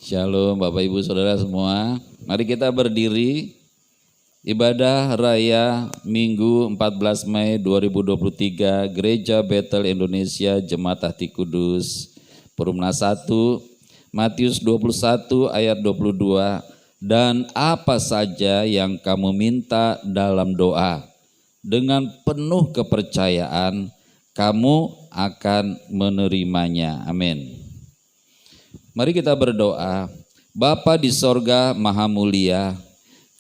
Shalom Bapak Ibu Saudara semua. Mari kita berdiri. Ibadah Raya Minggu 14 Mei 2023 Gereja Betel Indonesia Jemaat Hati Kudus. Perumna 1 Matius 21 ayat 22. Dan apa saja yang kamu minta dalam doa, dengan penuh kepercayaan kamu akan menerimanya. Amin. Mari kita berdoa. Bapa di sorga Maha Mulia,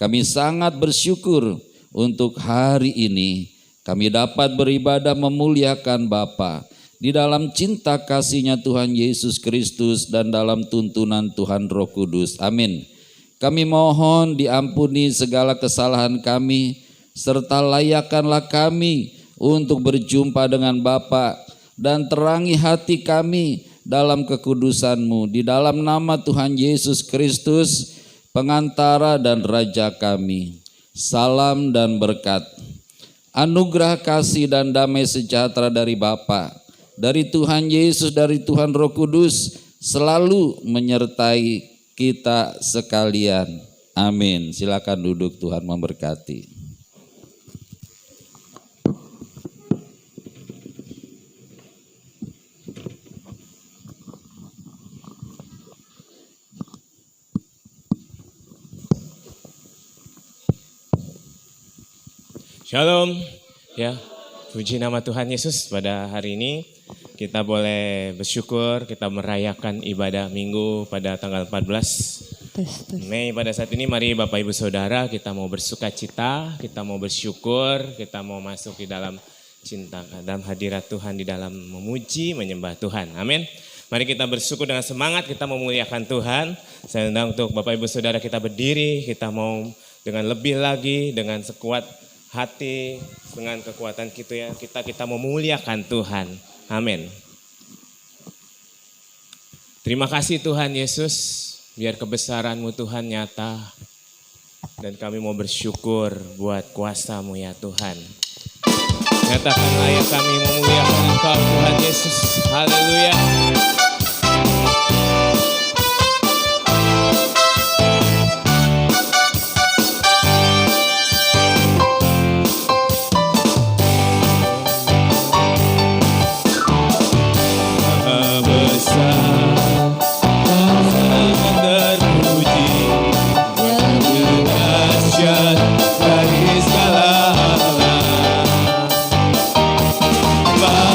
kami sangat bersyukur untuk hari ini kami dapat beribadah memuliakan Bapa di dalam cinta kasih-Nya Tuhan Yesus Kristus dan dalam tuntunan Tuhan Roh Kudus. Amin. Kami mohon diampuni segala kesalahan kami, serta layakkanlah kami untuk berjumpa dengan Bapa dan terangi hati kami dalam kekudusan-Mu, di dalam nama Tuhan Yesus Kristus, pengantara dan Raja kami. Salam dan berkat, anugerah kasih dan damai sejahtera dari Bapa, dari Tuhan Yesus, dari Tuhan Roh Kudus selalu menyertai kita sekalian. Amin. Silakan duduk, Tuhan memberkati. Shalom, ya, puji nama Tuhan Yesus. Pada hari ini kita boleh bersyukur, kita merayakan ibadah Minggu pada tanggal 14 Mei. Pada saat ini mari Bapak Ibu Saudara kita mau bersuka cita, kita mau bersyukur, kita mau masuk di dalam cinta, dalam hadirat Tuhan, di dalam memuji, menyembah Tuhan. Amin. Mari kita bersyukur dengan semangat, kita memuliakan Tuhan. Saya undang untuk Bapak Ibu Saudara kita berdiri, kita mau dengan lebih lagi, dengan sekuat hati, dengan kekuatan kita memuliakan Tuhan. Amin. Terima kasih Tuhan Yesus, biar kebesaran-Mu Tuhan nyata, dan kami mau bersyukur buat kuasa-Mu ya Tuhan. Nyatakanlah ya kami memuliakan Engkau Tuhan Yesus. Haleluya.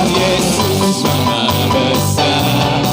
Yesus Maha Besar.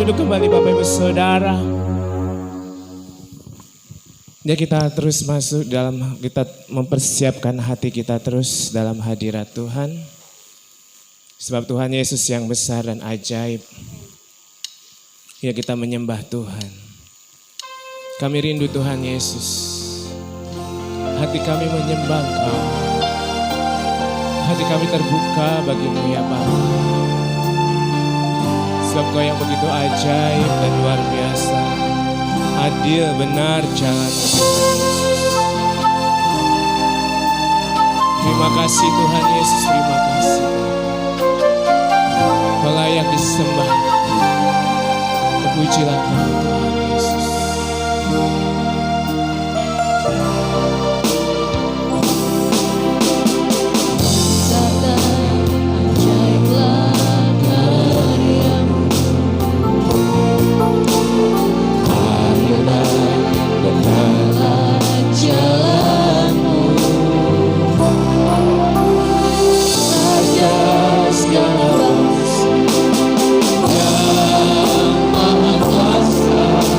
duduk kembali Bapak Ibu Saudara. Ya, kita terus masuk dalam, kita mempersiapkan hati kita terus dalam hadirat Tuhan. Sebab Tuhan Yesus yang besar dan ajaib. Ya, kita menyembah Tuhan. Kami rindu Tuhan Yesus. Hati kami menyembah Engkau. Hati kami terbuka bagimu ya Bapa. Sebab Kau yang begitu ajaib dan luar biasa. Adil, benar jalan. Terima kasih Tuhan Yesus, terima kasih. Kau layak disembah. Terpujilah Kau Tuhan Yesus. Segala bangsa yang maha kuasa.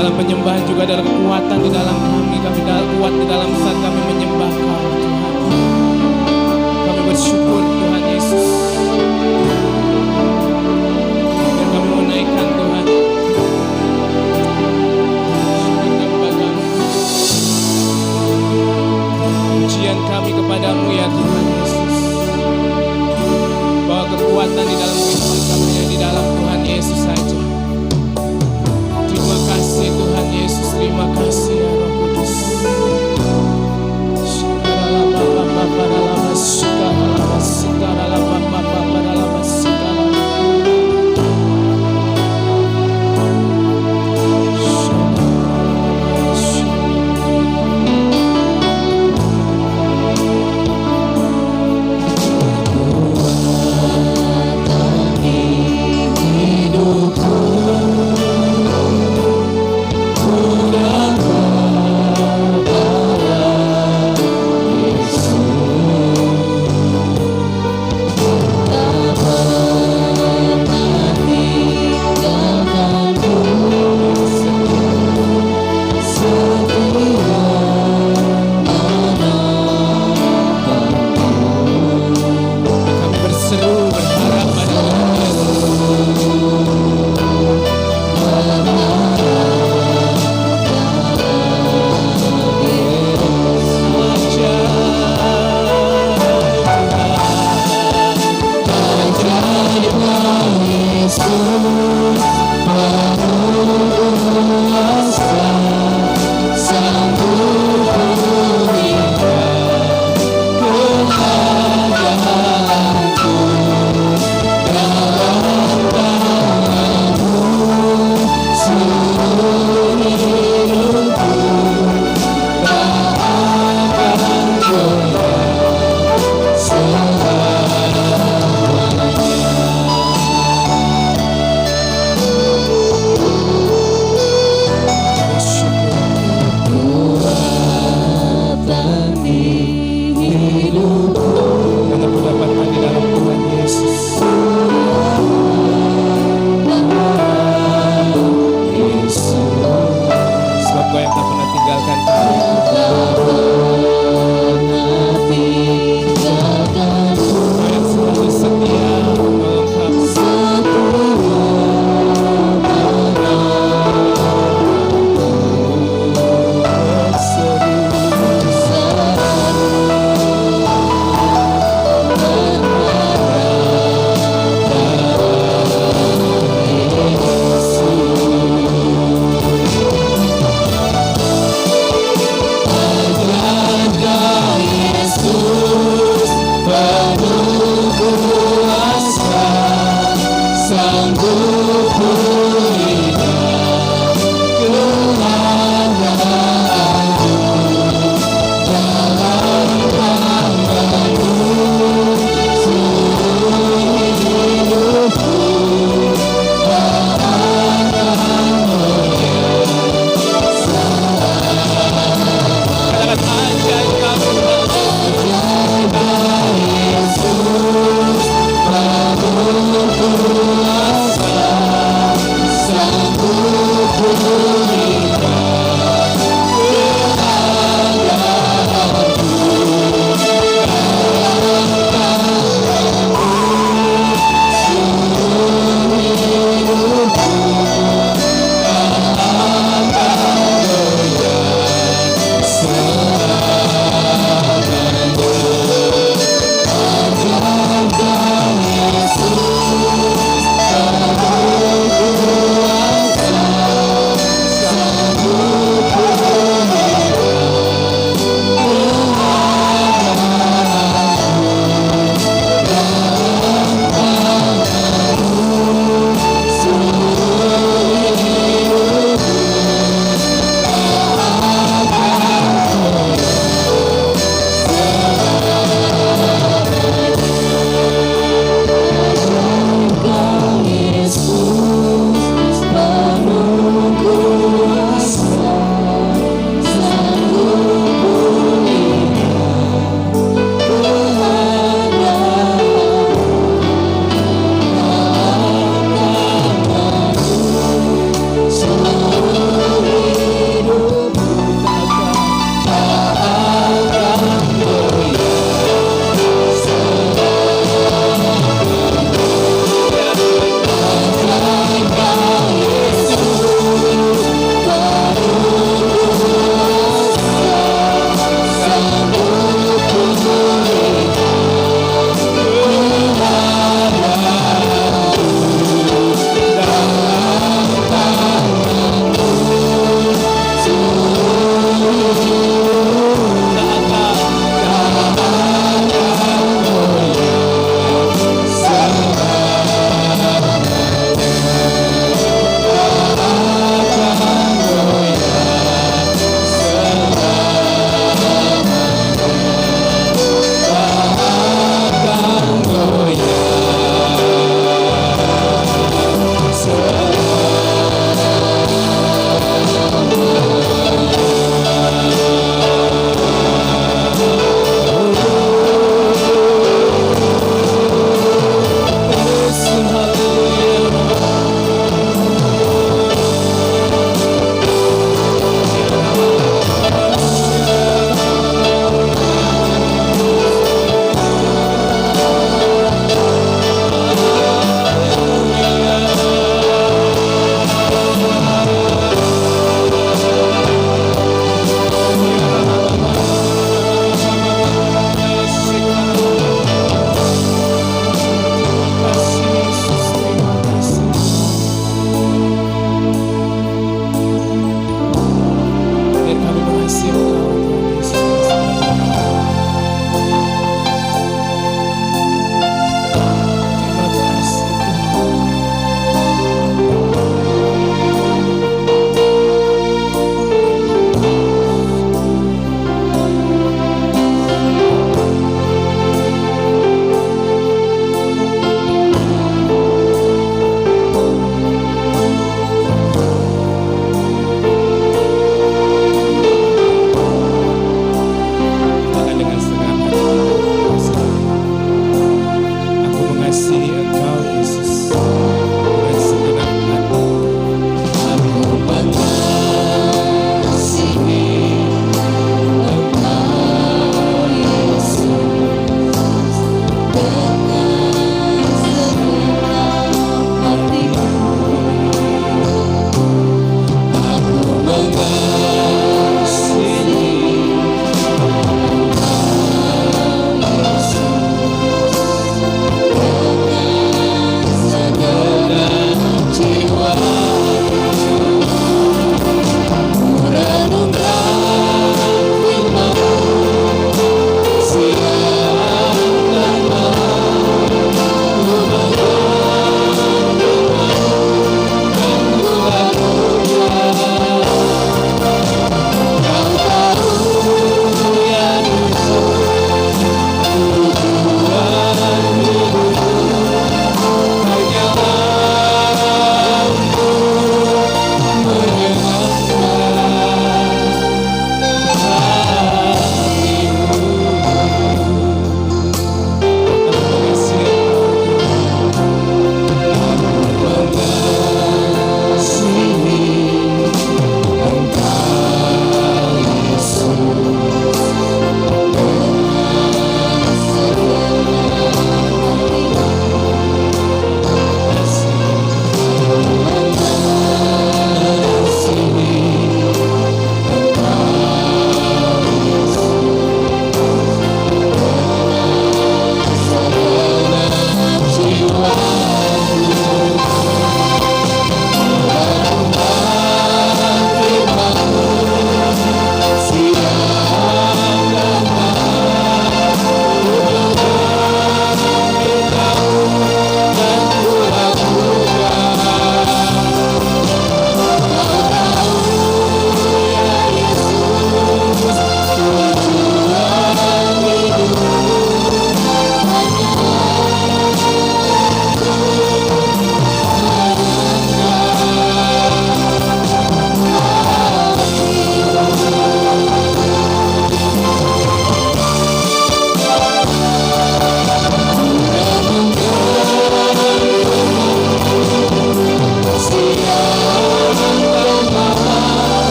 Dalam penyembahan juga ada kekuatan di dalam kami. Kami kuat di dalam saat kami menyembah Kau, Tuhan. Kami bersyukur Tuhan Yesus. Dan kami menaikkan Tuhan. Pujian kami kepadamu ya Tuhan Yesus. Bahwa kekuatan di dalam kehidupan kami di dalam Tuhan Yesus saja. Terima kasih Tuhan Yesus, terima kasih ya Roh Kudus.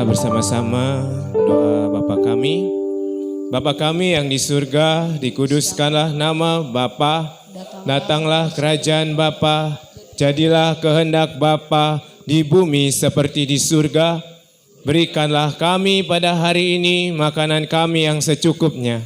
kita bersama-sama doa Bapa kami. Bapa kami yang di surga, dikuduskanlah nama Bapa, datanglah kerajaan Bapa, jadilah kehendak Bapa di bumi seperti di surga. Berikanlah kami pada hari ini makanan kami yang secukupnya.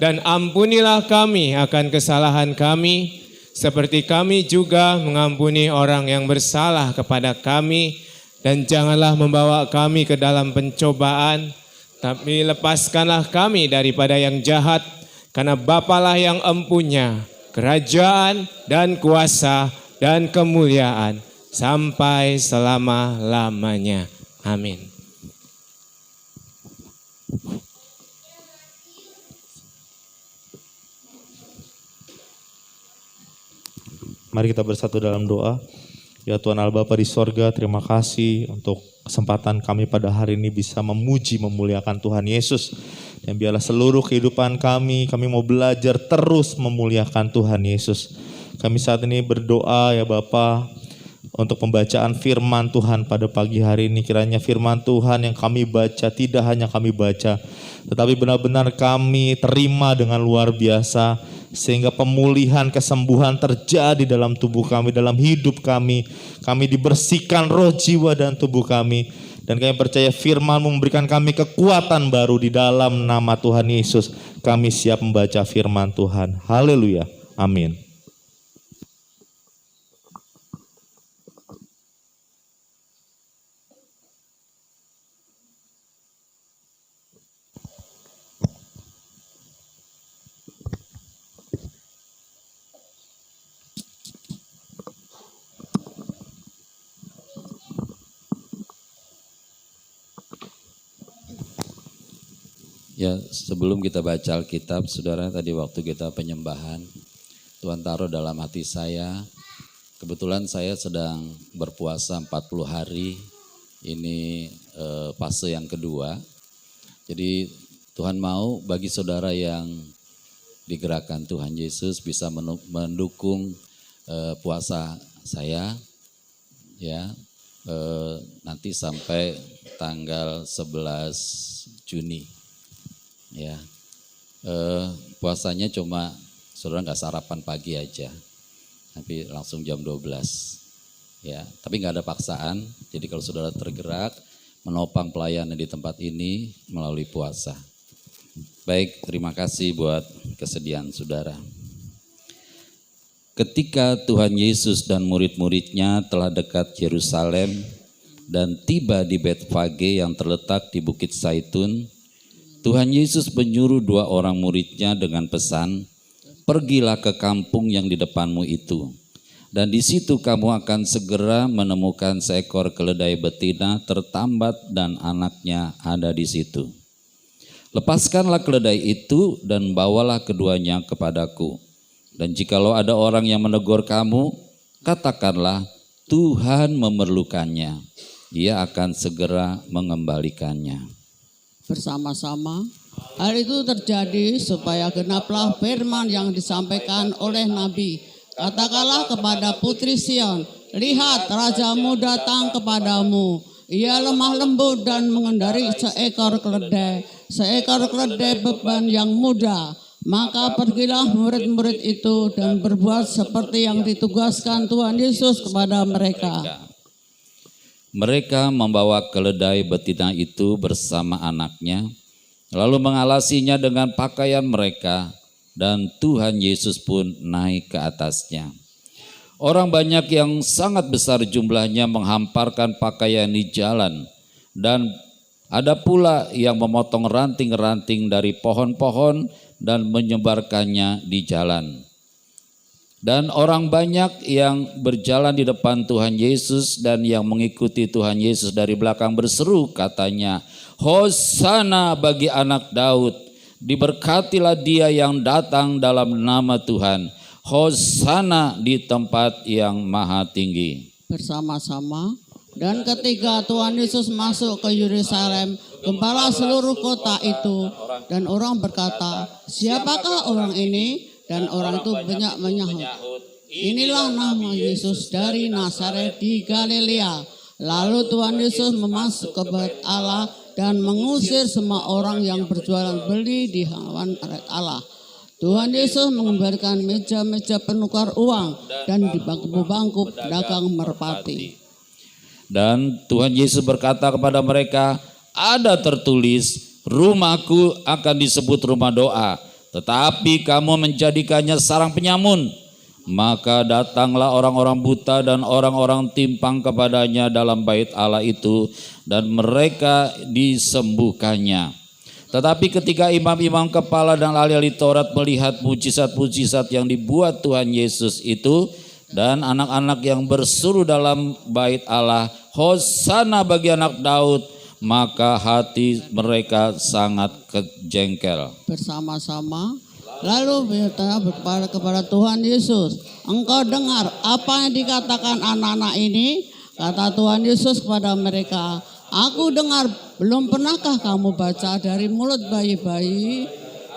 Dan ampunilah kami akan kesalahan kami, seperti kami juga mengampuni orang yang bersalah kepada kami. Dan janganlah membawa kami ke dalam pencobaan, tapi lepaskanlah kami daripada yang jahat. Karena Bapalah yang empunya kerajaan dan kuasa dan kemuliaan sampai selama-lamanya. Amin. Mari kita bersatu dalam doa. Ya Tuhan Allah Bapa di sorga, terima kasih untuk kesempatan kami pada hari ini bisa memuji, memuliakan Tuhan Yesus. Dan biarlah seluruh kehidupan kami mau belajar terus memuliakan Tuhan Yesus. Kami saat ini berdoa ya Bapa untuk pembacaan firman Tuhan pada pagi hari ini. Kiranya firman Tuhan yang kami baca tidak hanya kami baca, tetapi benar-benar kami terima dengan luar biasa. Sehingga pemulihan, kesembuhan terjadi dalam tubuh kami, dalam hidup kami. Kami dibersihkan roh, jiwa, dan tubuh kami. Dan kami percaya firman memberikan kami kekuatan baru di dalam nama Tuhan Yesus. Kami siap membaca firman Tuhan. Haleluya. Amin. Ya, sebelum kita baca Alkitab, saudara, tadi waktu kita penyembahan, Tuhan taruh dalam hati saya, kebetulan saya sedang berpuasa 40 hari, ini fase yang kedua. Jadi Tuhan mau bagi saudara yang digerakkan Tuhan Yesus bisa mendukung puasa saya, ya, nanti sampai tanggal 11 Juni. Ya, puasanya cuma saudara nggak sarapan pagi aja, tapi langsung jam 12. Ya, tapi nggak ada paksaan. Jadi kalau saudara tergerak menopang pelayanan di tempat ini melalui puasa. Baik, terima kasih buat kesediaan saudara. Ketika Tuhan Yesus dan murid-muridnya telah dekat Yerusalem dan tiba di Betfage yang terletak di Bukit Zaitun, Tuhan Yesus menyuruh 2 orang muridnya dengan pesan, "Pergilah ke kampung yang di depanmu itu, dan di situ kamu akan segera menemukan seekor keledai betina tertambat dan anaknya ada di situ. Lepaskanlah keledai itu dan bawalah keduanya kepadaku. Dan jikalau ada orang yang menegur kamu, katakanlah, Tuhan memerlukannya. Ia akan segera mengembalikannya." Bersama-sama, hal itu terjadi supaya genaplah firman yang disampaikan oleh Nabi. Katakanlah kepada putri Sion, lihat rajamu datang kepadamu. Ia lemah lembut dan mengendari seekor keledai beban yang muda. Maka pergilah murid-murid itu dan berbuat seperti yang ditugaskan Tuhan Yesus kepada mereka. Mereka membawa keledai betina itu bersama anaknya, lalu mengalasinya dengan pakaian mereka, dan Tuhan Yesus pun naik ke atasnya. Orang banyak yang sangat besar jumlahnya menghamparkan pakaian di jalan, dan ada pula yang memotong ranting-ranting dari pohon-pohon dan menyebarkannya di jalan. Dan orang banyak yang berjalan di depan Tuhan Yesus dan yang mengikuti Tuhan Yesus dari belakang berseru, katanya, "Hosana bagi anak Daud, diberkatilah dia yang datang dalam nama Tuhan. Hosana di tempat yang maha tinggi." Bersama-sama, dan ketika Tuhan Yesus masuk ke Yerusalem, gempala seluruh kota itu, dan orang berkata, "Siapakah orang ini?" Dan orang itu banyak menyahut, "Inilah nama Yesus dari Nazaret di Galilea." Lalu Tuhan Yesus masuk ke bait Allah dan mengusir semua orang yang berjualan beli di halaman bait Allah. Tuhan Yesus mengembalikan meja-meja penukar uang dan di bangku-bangku pedagang merpati. Dan Tuhan Yesus berkata kepada mereka, ada tertulis, rumahku akan disebut rumah doa, tetapi kamu menjadikannya sarang penyamun. Maka datanglah orang-orang buta dan orang-orang timpang kepadanya dalam bait Allah itu, dan mereka disembuhkannya. Tetapi ketika imam-imam kepala dan ahli-ahli Taurat melihat mujizat-mujizat yang dibuat Tuhan Yesus itu, dan anak-anak yang berseru dalam bait Allah, Hosana bagi anak Daud, maka hati mereka sangat kejengkel. Bersama-sama lalu berkata kepada Tuhan Yesus, engkau dengar apa yang dikatakan anak-anak ini? Kata Tuhan Yesus kepada mereka, aku dengar, belum pernahkah kamu baca dari mulut bayi-bayi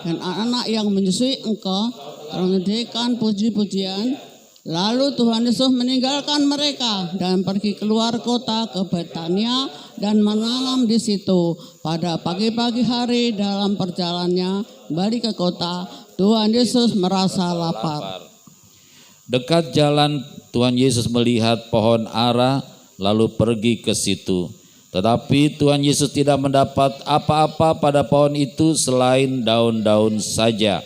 dan anak yang menyusui engkau menyanyikan puji-pujian? Lalu Tuhan Yesus meninggalkan mereka dan pergi keluar kota ke Betania dan menanam di situ. Pada pagi-pagi hari dalam perjalanannya balik ke kota, Tuhan Yesus merasa lapar. Dekat jalan Tuhan Yesus melihat pohon ara lalu pergi ke situ. Tetapi Tuhan Yesus tidak mendapat apa-apa pada pohon itu selain daun-daun saja.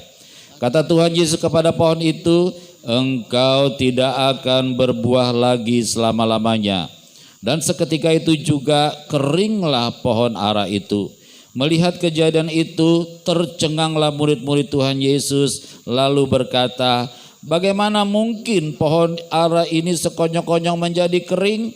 Kata Tuhan Yesus kepada pohon itu, engkau tidak akan berbuah lagi selama-lamanya. Dan seketika itu juga keringlah pohon ara itu. Melihat kejadian itu, tercenganglah murid-murid Tuhan Yesus lalu berkata, bagaimana mungkin pohon ara ini sekonyong-konyong menjadi kering?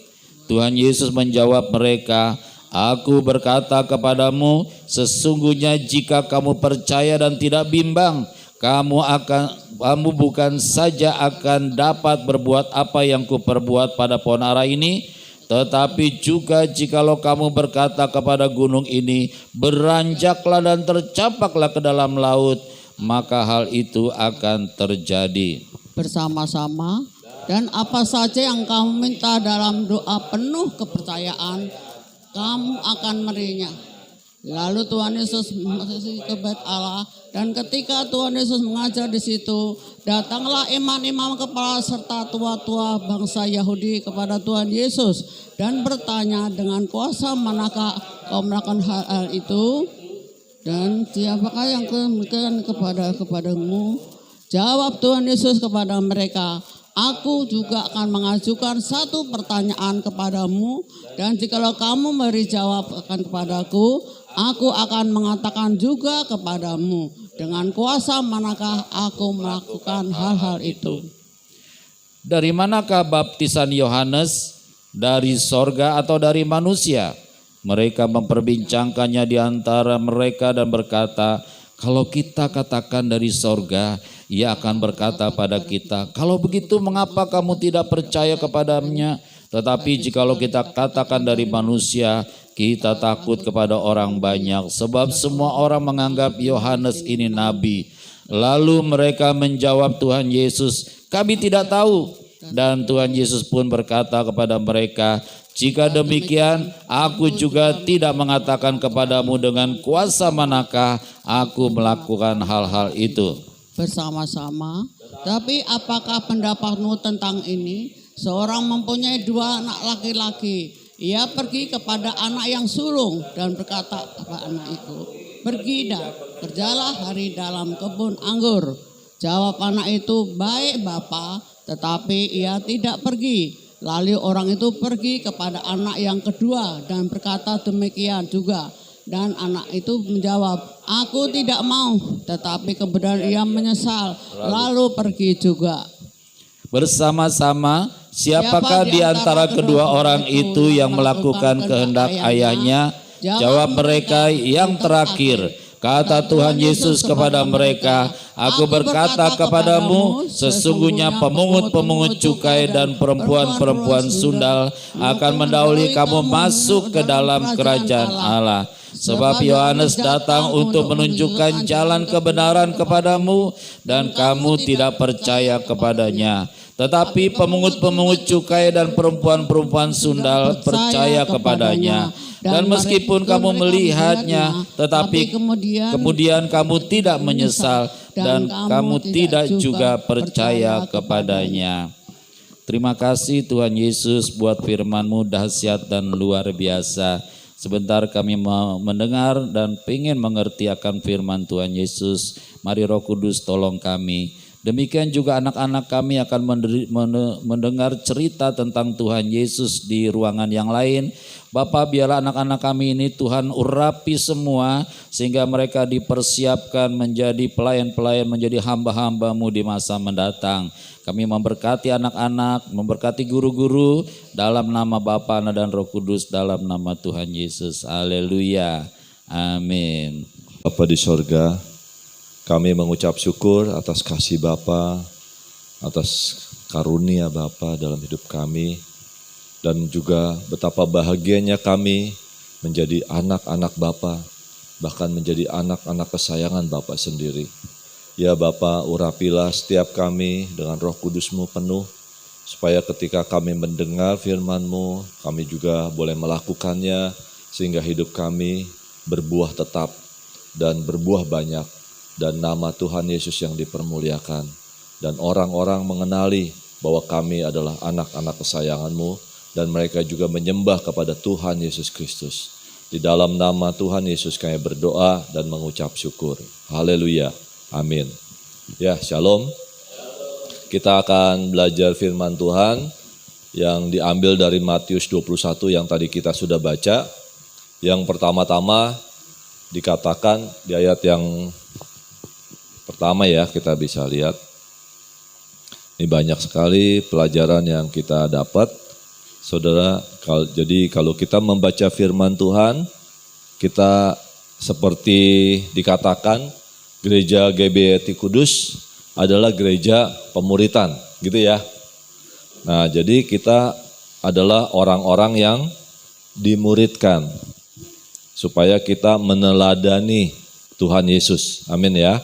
Tuhan Yesus menjawab mereka, aku berkata kepadamu, sesungguhnya jika kamu percaya dan tidak bimbang, kamu bukan saja akan dapat berbuat apa yang kuperbuat pada pohon ara ini, tetapi juga jikalau kamu berkata kepada gunung ini, beranjaklah dan tercampaklah ke dalam laut, maka hal itu akan terjadi. Bersama-sama, dan apa saja yang kamu minta dalam doa penuh kepercayaan, kamu akan merinya. Lalu Tuhan Yesus masuk ke bait Allah, dan ketika Tuhan Yesus mengajar di situ, datanglah imam-imam kepala serta tua-tua bangsa Yahudi kepada Tuhan Yesus dan bertanya, dengan kuasa manakah kau melakukan hal itu? Dan siapakah yang memberikan kepadamu? Jawab Tuhan Yesus kepada mereka, aku juga akan mengajukan satu pertanyaan kepadamu, dan jikalau kamu memberi jawab akan kepadaku, aku akan mengatakan juga kepadamu, dengan kuasa manakah aku melakukan hal-hal itu. Dari manakah baptisan Yohanes? Dari sorga atau dari manusia? Mereka memperbincangkannya di antara mereka dan berkata, kalau kita katakan dari sorga, ia akan berkata pada kita, kalau begitu mengapa kamu tidak percaya kepadanya? Tetapi jikalau kita katakan dari manusia, kita takut kepada orang banyak, sebab semua orang menganggap Yohanes ini nabi. Lalu mereka menjawab Tuhan Yesus, kami tidak tahu. Dan Tuhan Yesus pun berkata kepada mereka, jika demikian, aku juga tidak mengatakan kepadamu dengan kuasa manakah aku melakukan hal-hal itu. Bersama-sama, tapi apakah pendapatmu tentang ini? Seorang mempunyai 2 anak laki-laki. Ia pergi kepada anak yang sulung dan berkata kepada anak itu, pergi dan kerjalah hari dalam kebun anggur. Jawab anak itu, baik Bapa, tetapi ia tidak pergi. Lalu orang itu pergi kepada anak yang kedua dan berkata demikian juga. Dan anak itu menjawab, aku tidak mau, tetapi kemudian ia menyesal, lalu pergi juga. Bersama-sama, siapakah di antara kedua orang itu yang melakukan kehendak ayahnya? Jawab mereka, yang terakhir. Kata Tuhan Yesus kepada mereka, aku berkata kepadamu, sesungguhnya pemungut-pemungut cukai dan perempuan-perempuan sundal akan mendahului kamu masuk ke dalam kerajaan Allah. Sebab Yohanes datang untuk menunjukkan jalan kebenaran kepadamu dan kamu tidak percaya kepadanya. Tetapi pemungut-pemungut cukai dan perempuan-perempuan sundal percaya kepadanya. Dan meskipun kamu melihatnya, tetapi kemudian kamu tidak menyesal dan kamu tidak juga percaya kepadanya. Terima kasih Tuhan Yesus buat firman-Mu dahsyat dan luar biasa. Sebentar kami mau mendengar dan ingin mengerti akan firman Tuhan Yesus. Mari Roh Kudus tolong kami. Demikian juga anak-anak kami akan mendengar cerita tentang Tuhan Yesus di ruangan yang lain. Bapa, biarlah anak-anak kami ini Tuhan urapi semua sehingga mereka dipersiapkan menjadi pelayan-pelayan, menjadi hamba-hamba-Mu di masa mendatang. Kami memberkati anak-anak, memberkati guru-guru dalam nama Bapa, Anak dan Roh Kudus, dalam nama Tuhan Yesus. Haleluya. Amin. Bapa di sorga, kami mengucap syukur atas kasih Bapa, atas karunia Bapa dalam hidup kami, dan juga betapa bahagianya kami menjadi anak-anak Bapa, bahkan menjadi anak-anak kesayangan Bapa sendiri. Ya Bapa, urapilah setiap kami dengan Roh Kudus-Mu penuh, supaya ketika kami mendengar firman-Mu, kami juga boleh melakukannya, sehingga hidup kami berbuah tetap dan berbuah banyak, dan nama Tuhan Yesus yang dipermuliakan, dan orang-orang mengenali bahwa kami adalah anak-anak kesayangan-Mu, dan mereka juga menyembah kepada Tuhan Yesus Kristus. Di dalam nama Tuhan Yesus kami berdoa dan mengucap syukur. Haleluya. Amin. Ya, shalom. Kita akan belajar firman Tuhan yang diambil dari Matius 21 yang tadi kita sudah baca. Yang pertama-tama dikatakan di ayat yang pertama ya, kita bisa lihat. Ini banyak sekali pelajaran yang kita dapat. Saudara, jadi kalau kita membaca firman Tuhan, kita seperti dikatakan Gereja GBT Kudus adalah gereja pemuritan, gitu ya. Nah, jadi kita adalah orang-orang yang dimuridkan supaya kita meneladani Tuhan Yesus. Amin ya.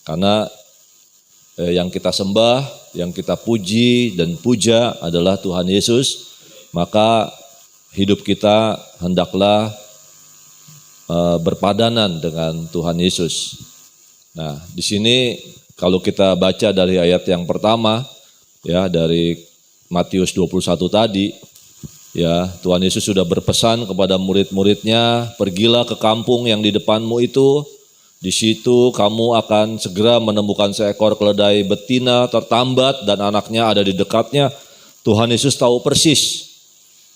Karena yang kita sembah, yang kita puji dan puja adalah Tuhan Yesus, maka hidup kita hendaklah berpadanan dengan Tuhan Yesus. Nah, di sini kalau kita baca dari ayat yang pertama, ya dari Matius 21 tadi, ya Tuhan Yesus sudah berpesan kepada murid-muridnya, pergilah ke kampung yang di depanmu itu, di situ kamu akan segera menemukan seekor keledai betina tertambat dan anaknya ada di dekatnya. Tuhan Yesus tahu persis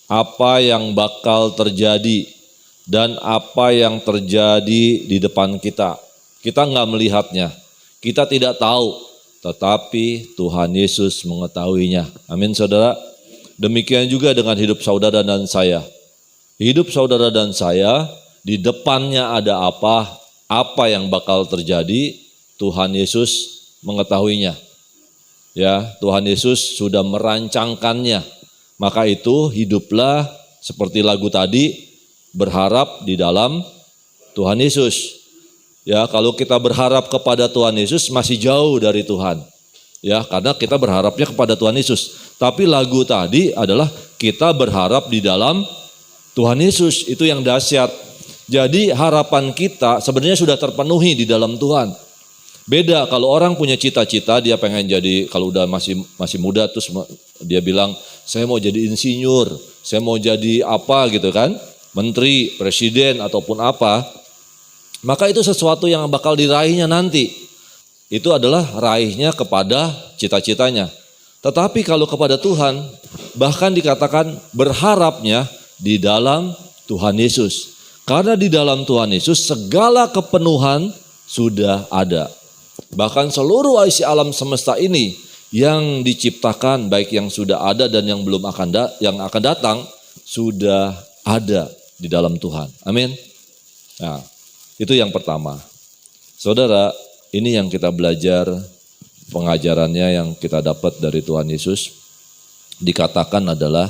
apa yang bakal terjadi dan apa yang terjadi di depan kita. Kita nggak melihatnya, kita tidak tahu, tetapi Tuhan Yesus mengetahuinya. Amin saudara. Demikian juga dengan hidup saudara dan saya. Hidup saudara dan saya, di depannya ada apa yang bakal terjadi, Tuhan Yesus mengetahuinya. Ya, Tuhan Yesus sudah merancangkannya. Maka itu hiduplah seperti lagu tadi, berharap di dalam Tuhan Yesus. Ya, kalau kita berharap kepada Tuhan Yesus masih jauh dari Tuhan. Ya, karena kita berharapnya kepada Tuhan Yesus. Tapi lagu tadi adalah kita berharap di dalam Tuhan Yesus. Itu yang dahsyat. Jadi harapan kita sebenarnya sudah terpenuhi di dalam Tuhan. Beda kalau orang punya cita-cita, dia pengen jadi, kalau udah masih muda terus dia bilang, saya mau jadi insinyur, saya mau jadi apa gitu kan, menteri, presiden ataupun apa. Maka itu sesuatu yang bakal diraihnya nanti. Itu adalah raihnya kepada cita-citanya. Tetapi kalau kepada Tuhan, bahkan dikatakan berharapnya di dalam Tuhan Yesus. Karena di dalam Tuhan Yesus segala kepenuhan sudah ada. Bahkan seluruh isi alam semesta ini yang diciptakan, baik yang sudah ada dan yang belum akan datang, sudah ada di dalam Tuhan. Amin. Nah, itu yang pertama. Saudara, ini yang kita belajar pengajarannya yang kita dapat dari Tuhan Yesus. Dikatakan adalah,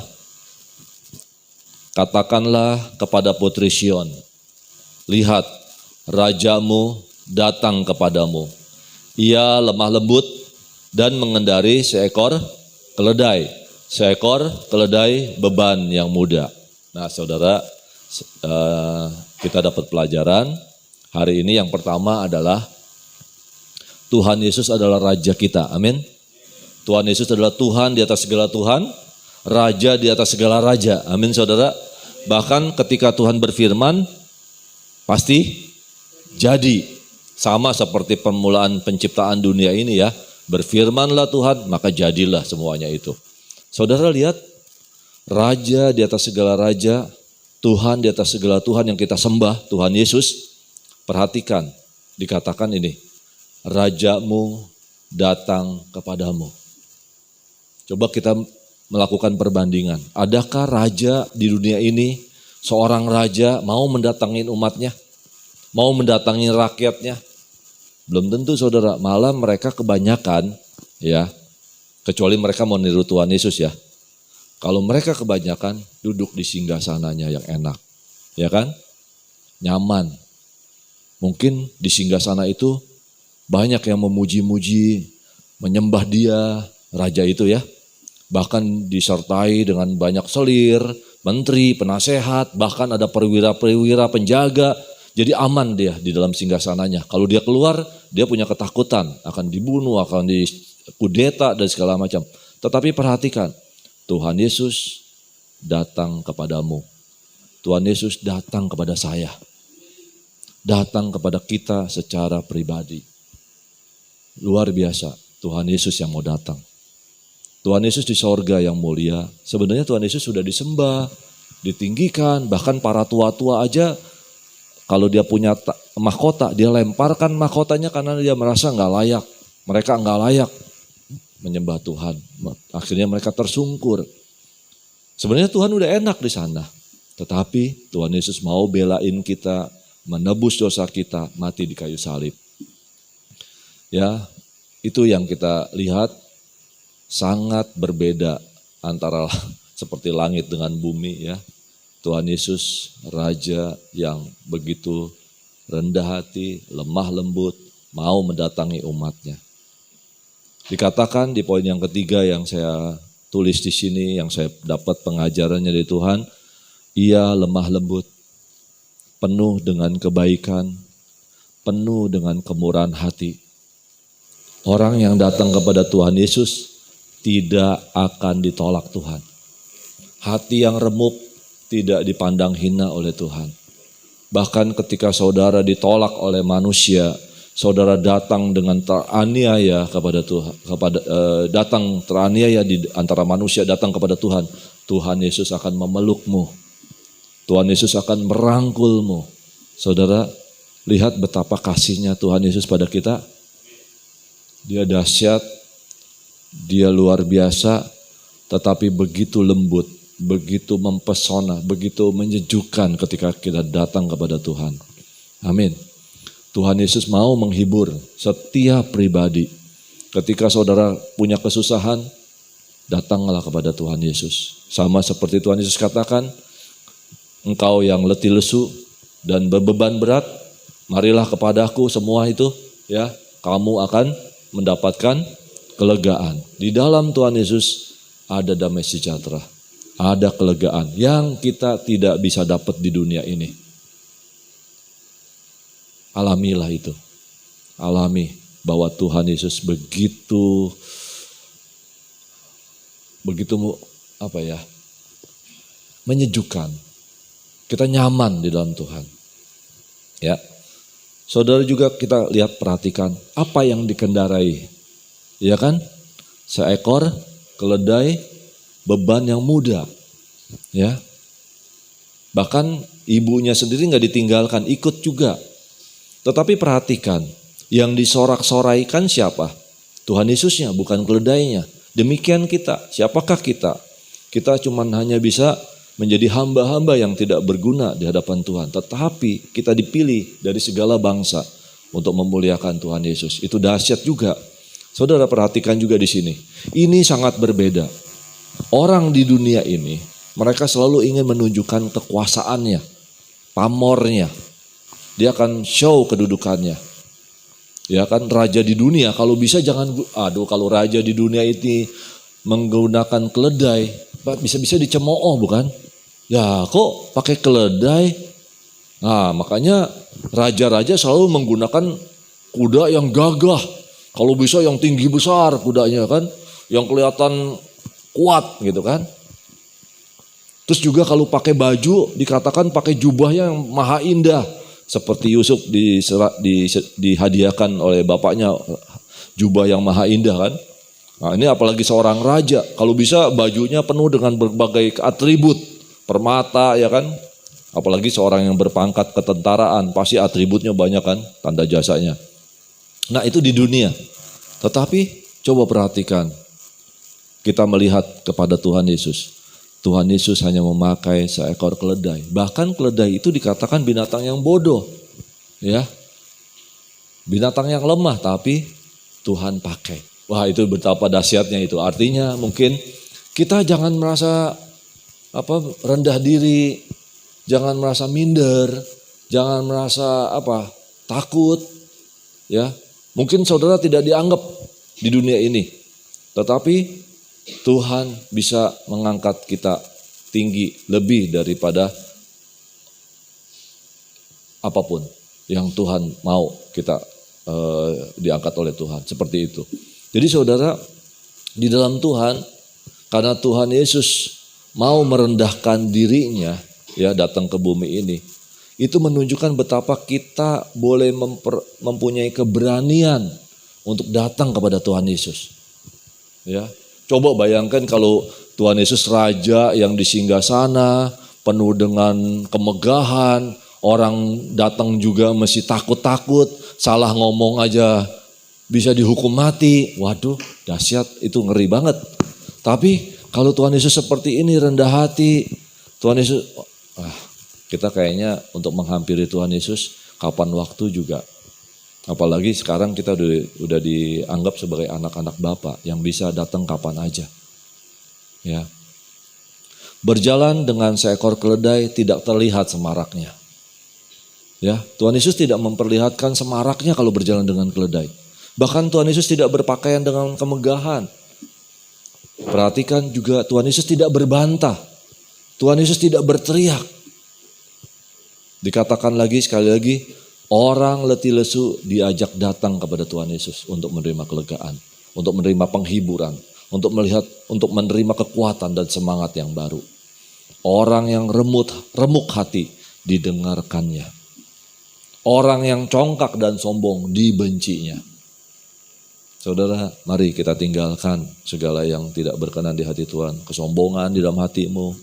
katakanlah kepada putri Sion, lihat rajamu datang kepadamu. Ia lemah lembut dan mengendari seekor keledai. Seekor keledai beban yang muda. Nah saudara, kita dapat pelajaran hari ini. Yang pertama adalah Tuhan Yesus adalah Raja kita, amin. Tuhan Yesus adalah Tuhan di atas segala Tuhan, Raja di atas segala Raja, amin saudara. Bahkan ketika Tuhan berfirman, pasti jadi. Sama seperti permulaan penciptaan dunia ini ya. Berfirmanlah Tuhan, maka jadilah semuanya itu. Saudara lihat, Raja di atas segala Raja, Tuhan di atas segala Tuhan yang kita sembah, Tuhan Yesus. Perhatikan, dikatakan ini, Rajamu datang kepadamu. Coba kita melakukan perbandingan. Adakah raja di dunia ini, seorang raja mau mendatangi umatnya? Mau mendatangi rakyatnya? Belum tentu saudara, malah mereka kebanyakan ya, kecuali mereka mau niru Tuhan Yesus ya. Kalau mereka kebanyakan duduk di singgasananya yang enak, ya kan? Nyaman. Mungkin di singgasana itu banyak yang memuji-muji, menyembah dia, raja itu ya. Bahkan disertai dengan banyak selir, menteri, penasehat, bahkan ada perwira-perwira penjaga. Jadi aman dia di dalam singgasananya. Kalau dia keluar, dia punya ketakutan akan dibunuh, akan dikudeta dan segala macam. Tetapi perhatikan, Tuhan Yesus datang kepadamu. Tuhan Yesus datang kepada saya. Datang kepada kita secara pribadi. Luar biasa, Tuhan Yesus yang mau datang. Tuhan Yesus di sorga yang mulia, sebenarnya Tuhan Yesus sudah disembah, ditinggikan, bahkan para tua-tua aja kalau dia punya mahkota, dia lemparkan mahkotanya karena dia merasa nggak layak. Mereka nggak layak menyembah Tuhan. Akhirnya mereka tersungkur. Sebenarnya Tuhan udah enak di sana, tetapi Tuhan Yesus mau belain kita, menebus dosa kita, mati di kayu salib. Ya, itu yang kita lihat. Sangat berbeda antara seperti langit dengan bumi ya. Tuhan Yesus Raja yang begitu rendah hati, lemah lembut, mau mendatangi umatnya. Dikatakan di poin yang ketiga yang saya tulis di sini, yang saya dapat pengajarannya dari Tuhan, ia lemah lembut, penuh dengan kebaikan, penuh dengan kemurahan hati. Orang yang datang kepada Tuhan Yesus tidak akan ditolak Tuhan. Hati yang remuk tidak dipandang hina oleh Tuhan. Bahkan ketika saudara ditolak oleh manusia, saudara datang dengan teraniaya kepada Tuhan, datang teraniaya di antara manusia, datang kepada Tuhan. Tuhan Yesus akan memelukmu. Tuhan Yesus akan merangkulmu. Saudara, lihat betapa kasihnya Tuhan Yesus pada kita. Dia dahsyat. Dia luar biasa, tetapi begitu lembut, begitu mempesona, begitu menyejukkan ketika kita datang kepada Tuhan. Amin. Tuhan Yesus mau menghibur setiap pribadi. Ketika saudara punya kesusahan, datanglah kepada Tuhan Yesus. Sama seperti Tuhan Yesus katakan, engkau yang letih lesu dan berbeban berat, marilah kepadaku semua itu, ya, kamu akan mendapatkan kelegaan. Di dalam Tuhan Yesus ada damai sejahtera, ada kelegaan yang kita tidak bisa dapat di dunia ini. Alamilah itu. Alami bahwa Tuhan Yesus begitu menyejukkan. Kita nyaman di dalam Tuhan. Ya. Saudara juga kita lihat, perhatikan apa yang dikendarai. Ya kan? Seekor keledai beban yang muda. Ya. Bahkan ibunya sendiri nggak ditinggalkan, ikut juga. Tetapi perhatikan, yang disorak-soraikan siapa? Tuhan Yesusnya, bukan keledainya. Demikian kita, siapakah kita? Kita cuman hanya bisa menjadi hamba-hamba yang tidak berguna di hadapan Tuhan. Tetapi kita dipilih dari segala bangsa untuk memuliakan Tuhan Yesus. Itu dahsyat juga. Saudara perhatikan juga di sini. Ini sangat berbeda. Orang di dunia ini, mereka selalu ingin menunjukkan kekuasaannya, pamornya. Dia akan show kedudukannya. Ya kan, raja di dunia, kalau bisa jangan, kalau raja di dunia ini menggunakan keledai, bisa-bisa dicemooh bukan? Ya kok pakai keledai? Nah makanya raja-raja selalu menggunakan kuda yang gagah. Kalau bisa yang tinggi besar kudanya kan, yang kelihatan kuat gitu kan. Terus juga kalau pakai baju dikatakan pakai jubah yang maha indah. Seperti Yusuf dihadiahkan oleh bapaknya jubah yang maha indah kan. Nah ini apalagi seorang raja, kalau bisa bajunya penuh dengan berbagai atribut, permata ya kan. Apalagi seorang yang berpangkat ketentaraan, pasti atributnya banyak kan, tanda jasanya. Nah itu di dunia. Tetapi coba perhatikan, kita melihat kepada Tuhan Yesus. Tuhan Yesus hanya memakai seekor keledai. Bahkan keledai itu dikatakan binatang yang bodoh. Ya, binatang yang lemah tapi Tuhan pakai. Wah itu betapa dahsyatnya itu. Artinya mungkin kita jangan merasa rendah diri, jangan merasa minder, jangan merasa takut. Ya, mungkin saudara tidak dianggap di dunia ini, tetapi Tuhan bisa mengangkat kita tinggi lebih daripada apapun yang Tuhan mau kita diangkat oleh Tuhan. Seperti itu. Jadi saudara, di dalam Tuhan, karena Tuhan Yesus mau merendahkan dirinya, ya datang ke bumi ini, itu menunjukkan betapa kita boleh mempunyai keberanian untuk datang kepada Tuhan Yesus. Ya. Coba bayangkan kalau Tuhan Yesus raja yang di singgasana penuh dengan kemegahan, orang datang juga mesti takut-takut, salah ngomong aja bisa dihukum mati. Waduh, dahsyat, itu ngeri banget. Tapi kalau Tuhan Yesus seperti ini rendah hati, Tuhan Yesus, kita kayaknya untuk menghampiri Tuhan Yesus kapan waktu juga. Apalagi sekarang kita udah dianggap sebagai anak-anak Bapa yang bisa datang kapan aja. Ya. Berjalan dengan seekor keledai tidak terlihat semaraknya. Ya, Tuhan Yesus tidak memperlihatkan semaraknya kalau berjalan dengan keledai. Bahkan Tuhan Yesus tidak berpakaian dengan kemegahan. Perhatikan juga Tuhan Yesus tidak berbantah. Tuhan Yesus tidak berteriak. Dikatakan lagi sekali lagi, orang letih lesu diajak datang kepada Tuhan Yesus untuk menerima kelegaan, untuk menerima penghiburan, untuk menerima kekuatan dan semangat yang baru. Orang yang remuk hati didengarkannya. Orang yang congkak dan sombong dibencinya. Saudara, mari kita tinggalkan segala yang tidak berkenan di hati Tuhan. Kesombongan di dalam hatimu,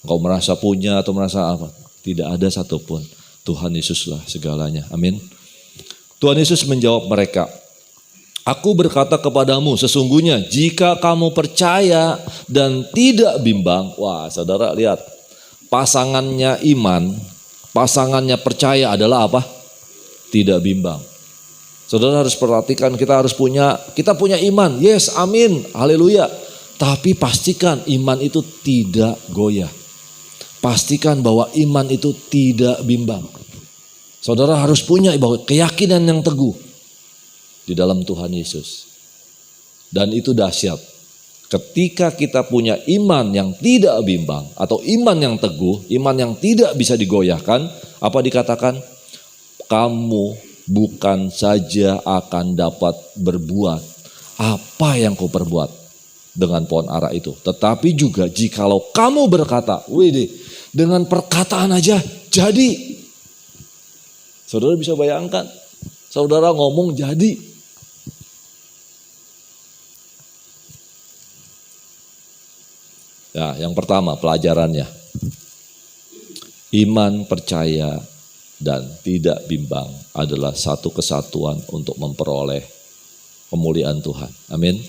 engkau merasa punya atau merasa apa. Tidak ada satupun. Tuhan Yesuslah segalanya. Amin. Tuhan Yesus menjawab mereka, aku berkata kepadamu, sesungguhnya jika kamu percaya dan tidak bimbang. Wah saudara lihat, pasangannya iman, pasangannya percaya adalah apa? Tidak bimbang. Saudara harus perhatikan, kita punya iman. Yes, amin, haleluya. Tapi pastikan iman itu tidak goyah. Pastikan bahwa iman itu tidak bimbang. Saudara harus punya bahwa keyakinan yang teguh di dalam Tuhan Yesus. Dan itu dahsyat. Ketika kita punya iman yang tidak bimbang atau iman yang teguh, iman yang tidak bisa digoyahkan, apa dikatakan? Kamu bukan saja akan dapat berbuat apa yang kau perbuat dengan pohon ara itu. Tetapi juga jikalau kamu berkata, dengan perkataan aja jadi. Saudara bisa bayangkan, saudara ngomong jadi. Ya, yang pertama pelajarannya. Iman, percaya, dan tidak bimbang adalah satu kesatuan untuk memperoleh kemuliaan Tuhan. Amin.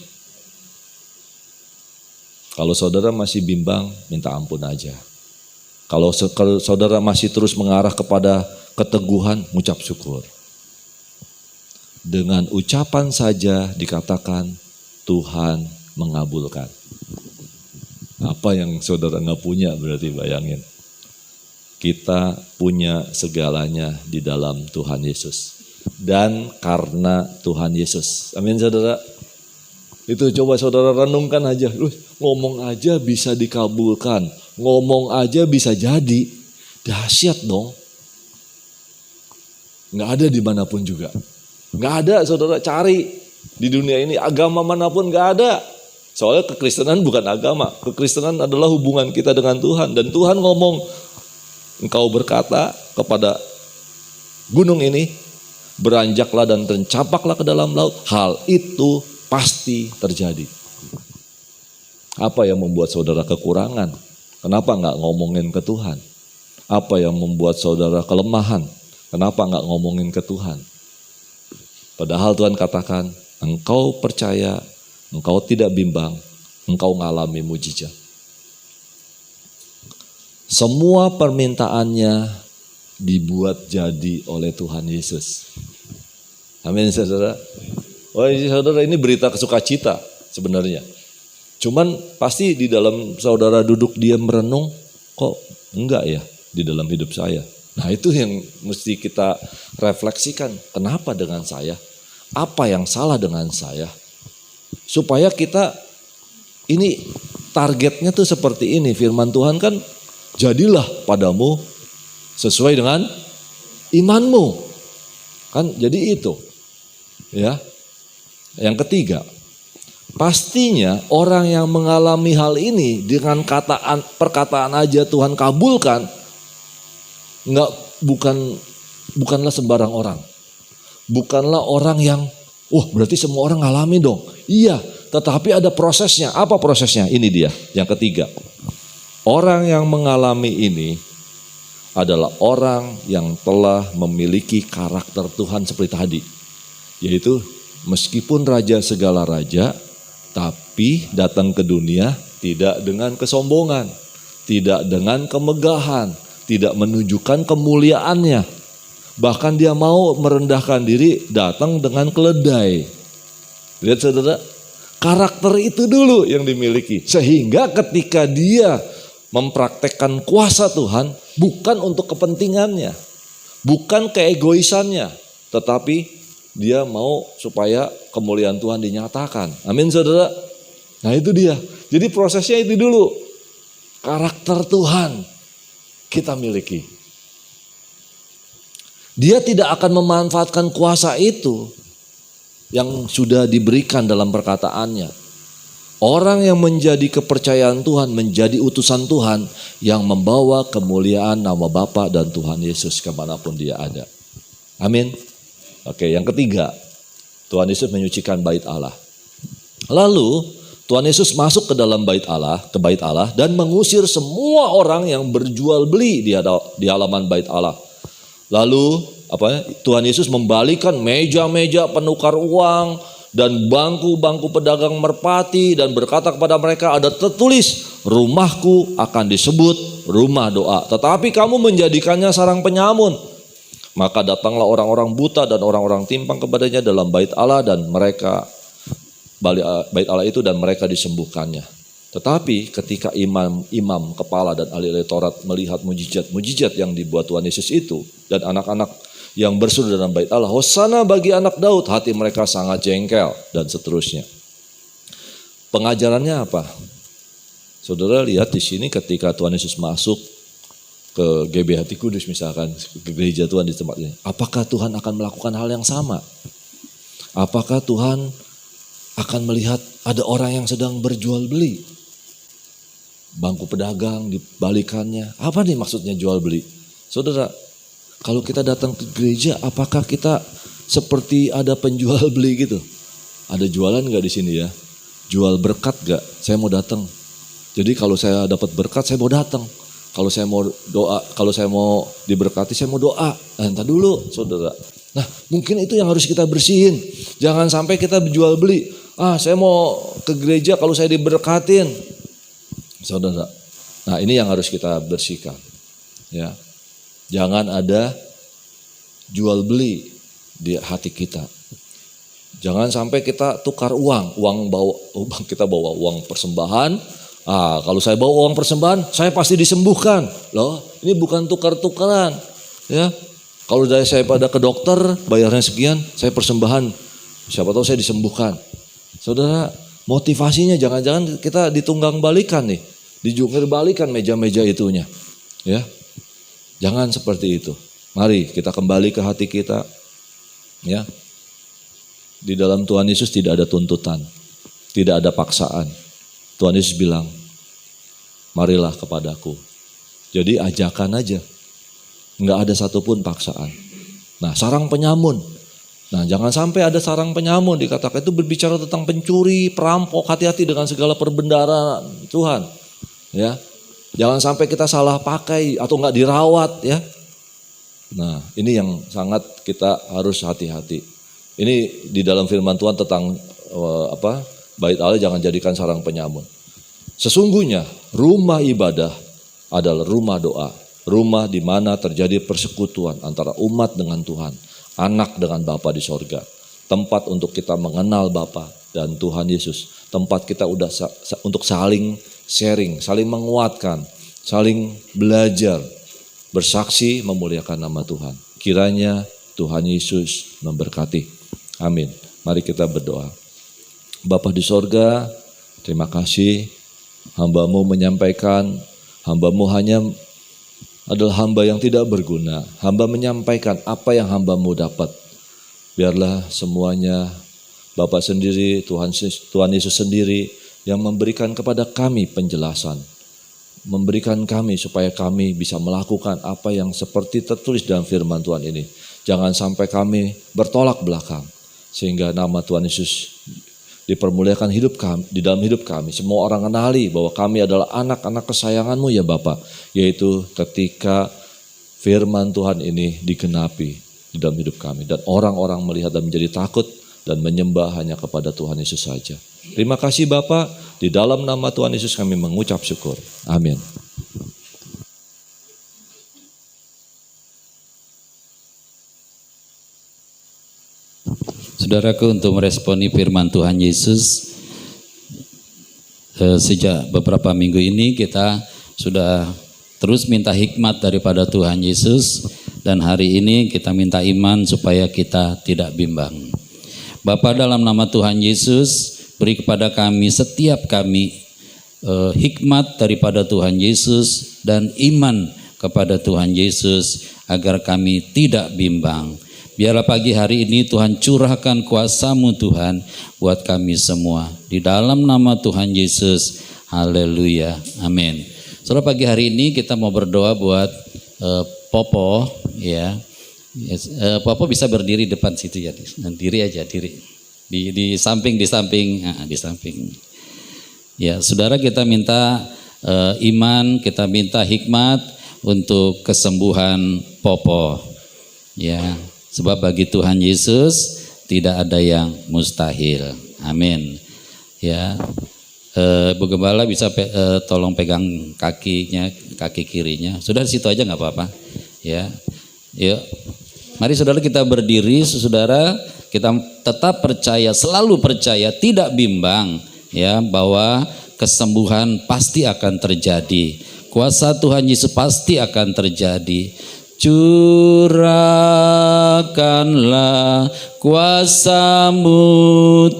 Kalau saudara masih bimbang, minta ampun aja. Kalau saudara masih terus mengarah kepada keteguhan, ucap syukur. Dengan ucapan saja dikatakan Tuhan mengabulkan. Apa yang saudara nggak punya berarti bayangin. Kita punya segalanya di dalam Tuhan Yesus. dan karena Tuhan Yesus. Amin saudara. Itu coba saudara renungkan aja. Ngomong aja bisa dikabulkan. Ngomong aja bisa jadi. Dahsyat dong. Nggak ada dimanapun juga. Nggak ada saudara, cari di dunia ini agama manapun nggak ada. Soalnya kekristenan bukan agama. Kekristenan adalah hubungan kita dengan Tuhan. Dan Tuhan ngomong, engkau berkata kepada gunung ini, beranjaklah dan tercapaklah ke dalam laut. Hal itu pasti terjadi. Apa yang membuat saudara kekurangan? Kenapa nggak ngomongin ke Tuhan? Apa yang membuat saudara kelemahan? Kenapa nggak ngomongin ke Tuhan? Padahal Tuhan katakan, engkau percaya, engkau tidak bimbang, engkau ngalami mujizat. Semua permintaannya dibuat jadi oleh Tuhan Yesus. Amin saudara. Wah saudara, ini berita kesukacita sebenarnya. Cuman pasti di dalam saudara duduk diam merenung, kok enggak ya di dalam hidup saya. Nah itu yang mesti kita refleksikan. Kenapa dengan saya? Apa yang salah dengan saya? Supaya kita ini targetnya tuh seperti ini. Firman Tuhan kan, jadilah padamu sesuai dengan imanmu. Kan jadi itu. Ya. Yang ketiga, pastinya orang yang mengalami hal ini dengan perkataan aja Tuhan kabulkan, bukanlah sembarang orang. Bukanlah orang yang, berarti semua orang ngalami dong. Iya, tetapi ada prosesnya. Apa prosesnya? Ini dia, yang ketiga. Orang yang mengalami ini adalah orang yang telah memiliki karakter Tuhan seperti tadi. Yaitu meskipun raja segala raja, tapi datang ke dunia tidak dengan kesombongan, tidak dengan kemegahan, tidak menunjukkan kemuliaannya. Bahkan dia mau merendahkan diri, datang dengan keledai. Lihat saudara, karakter itu dulu yang dimiliki. Sehingga ketika dia mempraktekkan kuasa Tuhan, bukan untuk kepentingannya, bukan keegoisannya, tetapi dia mau supaya kemuliaan Tuhan dinyatakan. Amin saudara. Nah itu dia. Jadi prosesnya itu dulu. Karakter Tuhan kita miliki. Dia tidak akan memanfaatkan kuasa itu yang sudah diberikan dalam perkataannya. Orang yang menjadi kepercayaan Tuhan, menjadi utusan Tuhan yang membawa kemuliaan nama Bapa dan Tuhan Yesus kemanapun dia ada. Amin. Oke, yang ketiga, Tuhan Yesus menyucikan bait Allah. Lalu Tuhan Yesus masuk ke dalam bait Allah dan mengusir semua orang yang berjual beli di halaman bait Allah. Lalu Tuhan Yesus membalikan meja-meja penukar uang dan bangku-bangku pedagang merpati dan berkata kepada mereka, ada tertulis, rumahku akan disebut rumah doa, tetapi kamu menjadikannya sarang penyamun. Maka datanglah orang-orang buta dan orang-orang timpang kepadanya dalam bait Allah dan mereka bait Allah itu dan mereka disembuhkannya. Tetapi ketika imam kepala dan ahli-ahli Taurat melihat mujizat yang dibuat Tuhan Yesus itu dan anak-anak yang bersujud dalam bait Allah, Hosana bagi anak Daud, hati mereka sangat jengkel dan seterusnya. Pengajarannya apa? Saudara lihat di sini ketika Tuhan Yesus masuk ke GBHT Kudus misalkan, ke gereja Tuhan di tempat ini. Apakah Tuhan akan melakukan hal yang sama? Apakah Tuhan akan melihat ada orang yang sedang berjual beli? Bangku pedagang dibalikannya. Apa nih maksudnya jual beli? Saudara, kalau kita datang ke gereja, apakah kita seperti ada penjual beli gitu? Ada jualan gak di sini ya? Jual berkat gak? Saya mau datang. Jadi kalau saya dapat berkat, saya mau datang. Kalau saya mau doa, kalau saya mau diberkati, saya mau doa. Nah, entar dulu saudara. Nah mungkin itu yang harus kita bersihin. Jangan sampai kita jual beli. Saya mau ke gereja kalau saya diberkatin. Saudara. Nah ini yang harus kita bersihkan. Ya. Jangan ada jual beli di hati kita. Jangan sampai kita tukar uang kita bawa uang persembahan. Kalau saya bawa uang persembahan, saya pasti disembuhkan. Loh, ini bukan tukar-tukaran, ya. Kalau dari saya pada ke dokter, bayarnya sekian, saya persembahan. Siapa tahu saya disembuhkan. Saudara, motivasinya jangan-jangan kita ditunggang balikan nih. Dijungkir balikan meja-meja itunya. Ya, jangan seperti itu. Mari kita kembali ke hati kita. Ya, di dalam Tuhan Yesus tidak ada tuntutan, tidak ada paksaan. Tuhan Yesus bilang, marilah kepadaku. Jadi ajakan aja. Enggak ada satupun paksaan. Nah, sarang penyamun. Nah, jangan sampai ada sarang penyamun dikatakan itu berbicara tentang pencuri, perampok, hati-hati dengan segala perbendaharaan Tuhan. Ya. Jangan sampai kita salah pakai atau enggak dirawat ya. Nah, ini yang sangat kita harus hati-hati. Ini di dalam firman Tuhan tentang bait Allah jangan jadikan sarang penyamun. Sesungguhnya rumah ibadah adalah rumah doa. Rumah di mana terjadi persekutuan antara umat dengan Tuhan, anak dengan Bapa di sorga. Tempat untuk kita mengenal Bapa dan Tuhan Yesus. Tempat kita untuk saling sharing, saling menguatkan, saling belajar, bersaksi memuliakan nama Tuhan. Kiranya Tuhan Yesus memberkati. Amin. Mari kita berdoa. Bapa di sorga, terima kasih. Hamba-Mu menyampaikan, hamba-Mu hanya adalah hamba yang tidak berguna. Hamba menyampaikan apa yang hamba-Mu dapat. Biarlah semuanya Bapa sendiri, Tuhan Yesus sendiri yang memberikan kepada kami penjelasan. Memberikan kami supaya kami bisa melakukan apa yang seperti tertulis dalam firman Tuhan ini. Jangan sampai kami bertolak belakang. Sehingga nama Tuhan Yesus dipermuliakan di dalam hidup kami. Semua orang kenali bahwa kami adalah anak-anak kesayangan-Mu ya Bapa. Yaitu ketika firman Tuhan ini digenapi di dalam hidup kami. Dan orang-orang melihat dan menjadi takut dan menyembah hanya kepada Tuhan Yesus saja. Terima kasih Bapa, di dalam nama Tuhan Yesus kami mengucap syukur. Amin. Saudaraku, untuk meresponi firman Tuhan Yesus, sejak beberapa minggu ini kita sudah terus minta hikmat daripada Tuhan Yesus, dan hari ini kita minta iman supaya kita tidak bimbang. Bapa, dalam nama Tuhan Yesus, beri kepada kami, setiap kami, hikmat daripada Tuhan Yesus dan iman kepada Tuhan Yesus agar kami tidak bimbang. Biarlah pagi hari ini Tuhan curahkan kuasa-Mu Tuhan buat kami semua. Di dalam nama Tuhan Yesus, haleluya, amin. Saudara, pagi hari ini kita mau berdoa buat Popo, ya. Popo bisa berdiri depan situ ya, diri aja, diri. Di samping. Ya, saudara, kita minta iman, kita minta hikmat untuk kesembuhan Popo. Ya, sebab bagi Tuhan Yesus tidak ada yang mustahil. Amin. Ya, Bu Gembala bisa tolong pegang kaki kirinya. Sudah di situ aja nggak apa-apa. Ya, yuk. Mari saudara kita berdiri, saudara, kita tetap percaya, selalu percaya, tidak bimbang ya bahwa kesembuhan pasti akan terjadi. Kuasa Tuhan Yesus pasti akan terjadi. Curahkanlah kuasa-Mu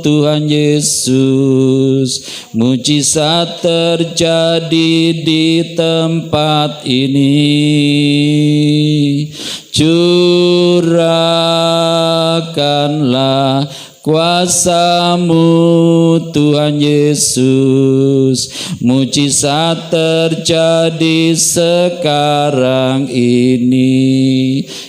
Tuhan Yesus, mujizat terjadi di tempat ini. Curahkanlah kuasa-Mu Tuhan Yesus, mujizat terjadi sekarang ini.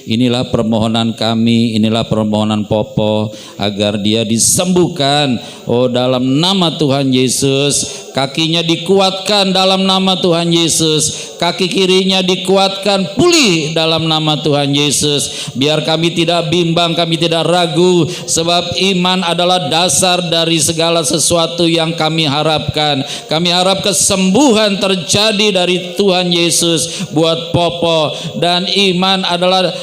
Inilah permohonan kami, inilah permohonan Popo agar dia disembuhkan. Oh, dalam nama Tuhan Yesus, kakinya dikuatkan dalam nama Tuhan Yesus, kaki kirinya dikuatkan, pulih dalam nama Tuhan Yesus. Biar kami tidak bimbang, kami tidak ragu, sebab iman adalah dasar dari segala sesuatu yang kami harapkan. Kami harap kesembuhan terjadi dari Tuhan Yesus buat Popo, dan iman adalah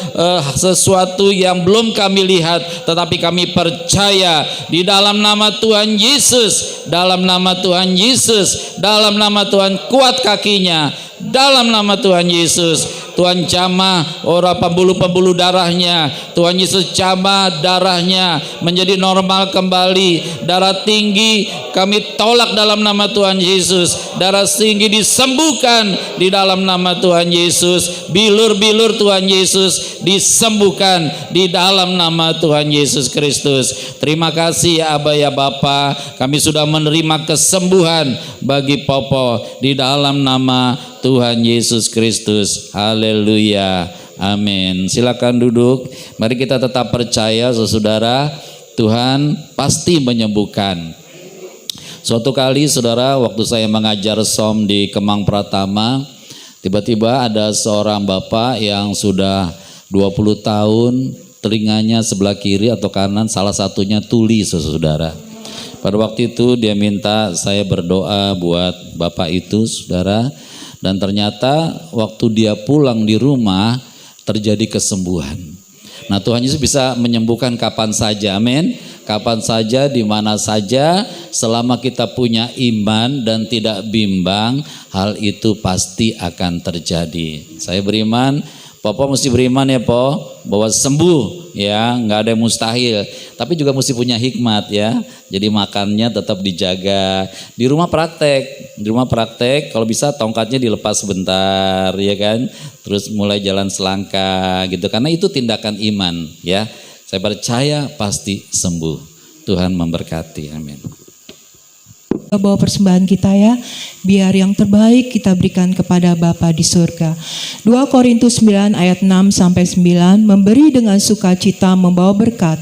sesuatu yang belum kami lihat, tetapi kami percaya di dalam nama Tuhan Yesus, dalam nama Tuhan Yesus, dalam nama Tuhan kuat kakinya, dalam nama Tuhan Yesus. Tuhan jamah pembuluh-pembuluh darahnya. Tuhan Yesus jamah darahnya menjadi normal kembali. Darah tinggi kami tolak dalam nama Tuhan Yesus. Darah tinggi disembuhkan di dalam nama Tuhan Yesus. Bilur-bilur Tuhan Yesus disembuhkan di dalam nama Tuhan Yesus Kristus. Terima kasih ya Aba ya Bapa, kami sudah menerima kesembuhan bagi Popo di dalam nama Tuhan Yesus Kristus. Haleluya. Amin. Silakan duduk. Mari kita tetap percaya saudara, Tuhan pasti menyembuhkan. Suatu kali saudara, waktu saya mengajar SOM di Kemang Pratama, tiba-tiba ada seorang bapak yang sudah 20 tahun, telinganya sebelah kiri atau kanan salah satunya tuli saudara. Pada waktu itu dia minta saya berdoa buat bapak itu saudara, dan ternyata waktu dia pulang di rumah terjadi kesembuhan. Nah, Tuhan Yesus bisa menyembuhkan kapan saja, amin. Kapan saja, di mana saja, selama kita punya iman dan tidak bimbang, hal itu pasti akan terjadi. Saya beriman, Popo mesti beriman ya Po, bahwa sembuh ya, nggak ada yang mustahil. Tapi juga mesti punya hikmat ya. Jadi makannya tetap dijaga. Di rumah praktek, kalau bisa tongkatnya dilepas sebentar ya kan. Terus mulai jalan selangkah gitu. Karena itu tindakan iman ya. Saya percaya pasti sembuh. Tuhan memberkati. Amin. Bawa persembahan kita ya, biar yang terbaik kita berikan kepada Bapa di surga. 2 Korintus 9 ayat 6-9, memberi dengan sukacita membawa berkat.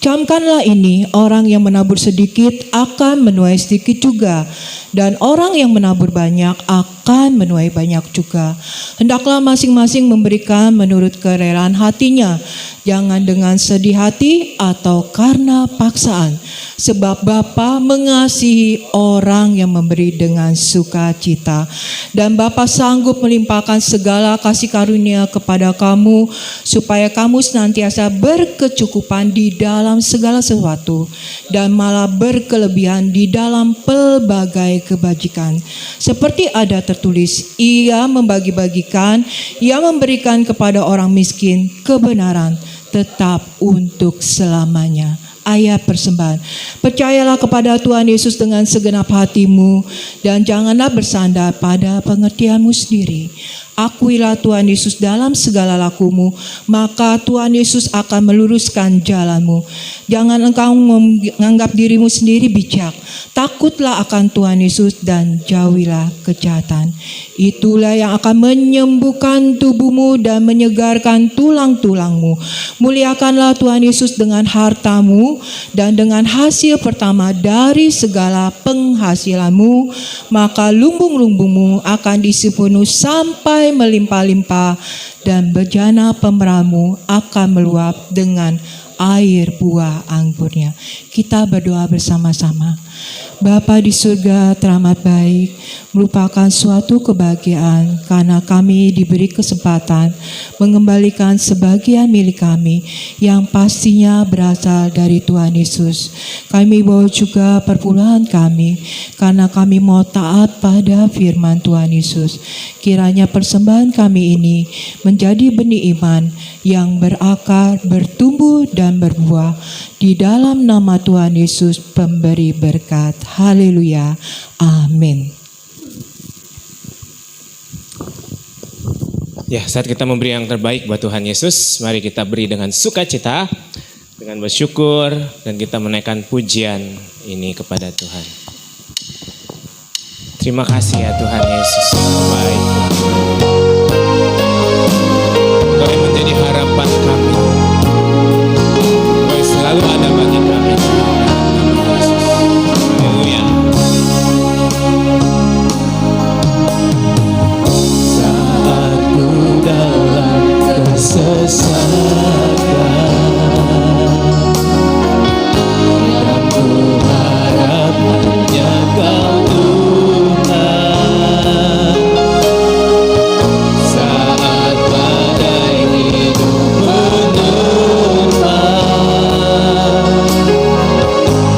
Camkanlah ini, orang yang menabur sedikit akan menuai sedikit juga, dan orang yang menabur banyak akan menuai banyak juga. Hendaklah masing-masing memberikan menurut kerelaan hatinya, jangan dengan sedih hati atau karena paksaan, sebab Bapa mengasihi orang yang memberi dengan sukacita. Dan Bapa sanggup melimpahkan segala kasih karunia kepada kamu, supaya kamu senantiasa berkecukupan di dalam segala sesuatu, dan malah berkelebihan di dalam pelbagai kebajikan. Seperti ada tertulis, ia membagi-bagikan, ia memberikan kepada orang miskin kebenaran tetap untuk selamanya. Ayat persembahan. Percayalah kepada Tuhan Yesus dengan segenap hatimu, dan janganlah bersandar pada pengertianmu sendiri. Akuilah Tuhan Yesus dalam segala lakumu, maka Tuhan Yesus akan meluruskan jalanmu. Jangan engkau menganggap dirimu sendiri bijak. Takutlah akan Tuhan Yesus dan jauhilah kejahatan. Itulah yang akan menyembuhkan tubuhmu dan menyegarkan tulang-tulangmu. Muliakanlah Tuhan Yesus dengan hartamu dan dengan hasil pertama dari segala penghasilanmu, maka lumbung-lumbungmu akan diisi penuh sampai melimpah-limpah, dan bejana pemeramu akan meluap dengan air buah anggurnya. Kita berdoa bersama-sama. Bapa di surga teramat baik, merupakan suatu kebahagiaan karena kami diberi kesempatan mengembalikan sebagian milik kami yang pastinya berasal dari Tuhan Yesus. Kami bawa juga perpuluhan kami karena kami mau taat pada firman Tuhan Yesus. Kiranya persembahan kami ini menjadi benih iman yang berakar, bertumbuh dan berbuah di dalam nama Tuhan Yesus pemberi berkat. Haleluya. Amin. Ya, saat kita memberi yang terbaik buat Tuhan Yesus, mari kita beri dengan sukacita, dengan bersyukur, dan kita menaikkan pujian ini kepada Tuhan. Terima kasih ya Tuhan Yesus yang baik. Engkau yang menjadi harapan kami. Engkau yang selalu ada bagi kami. Haleluya. Saat ku dalam kesesakan, yang ku harap hanya Kau Tuhan. Saat badai hidup menerpa,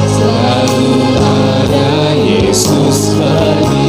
selalu ada Yesus bagiku.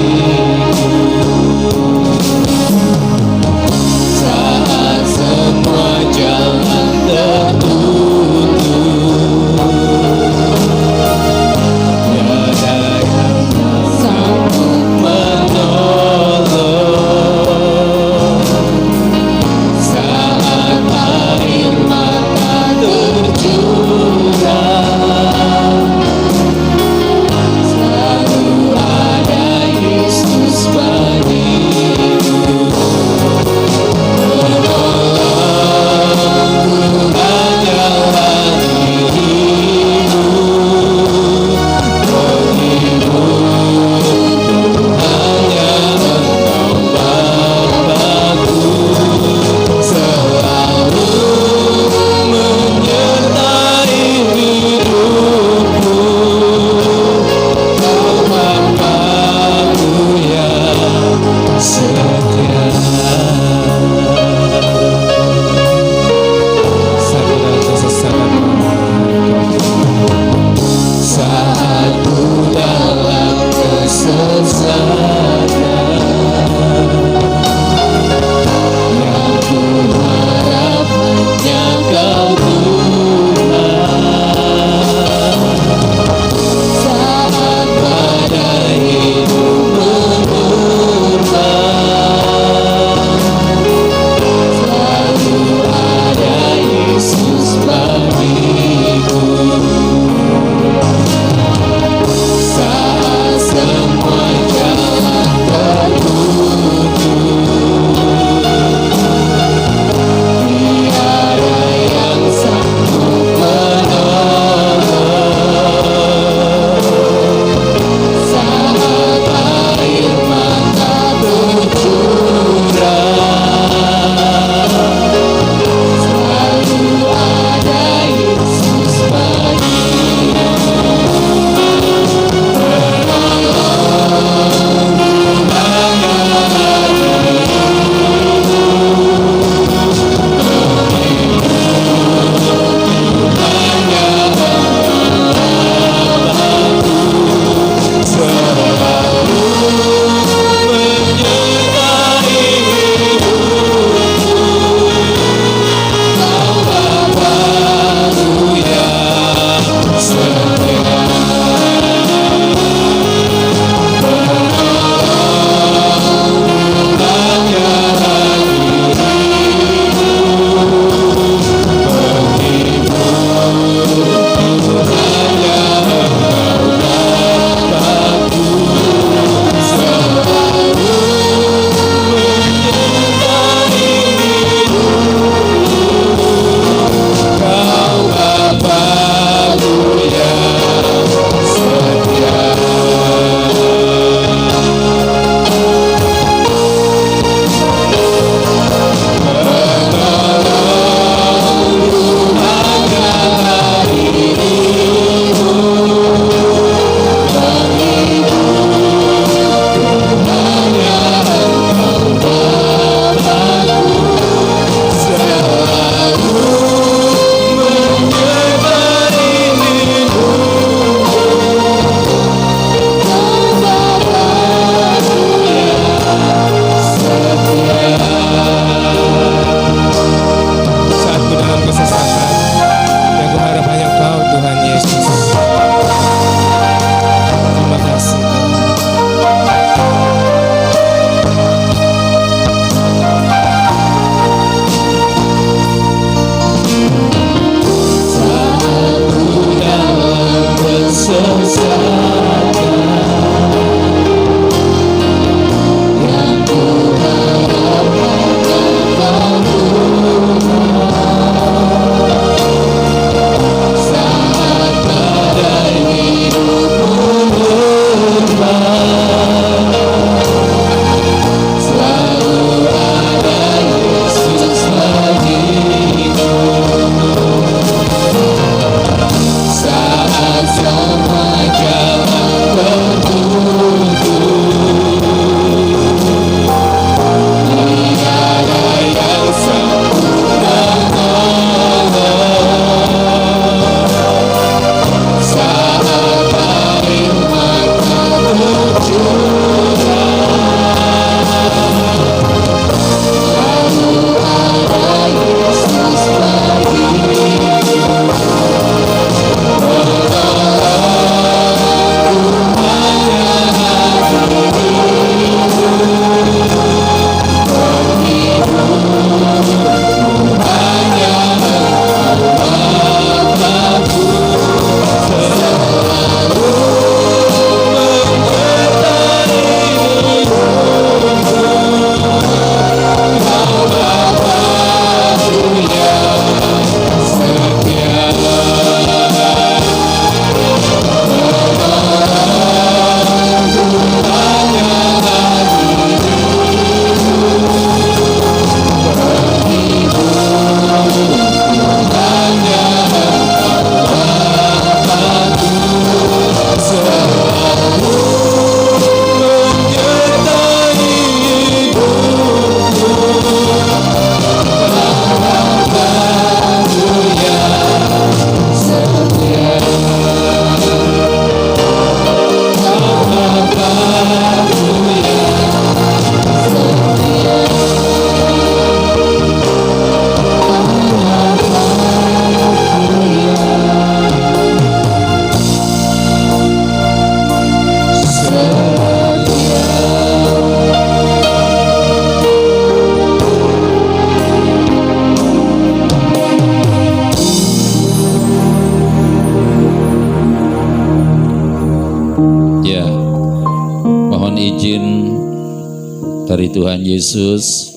Tuhan Yesus.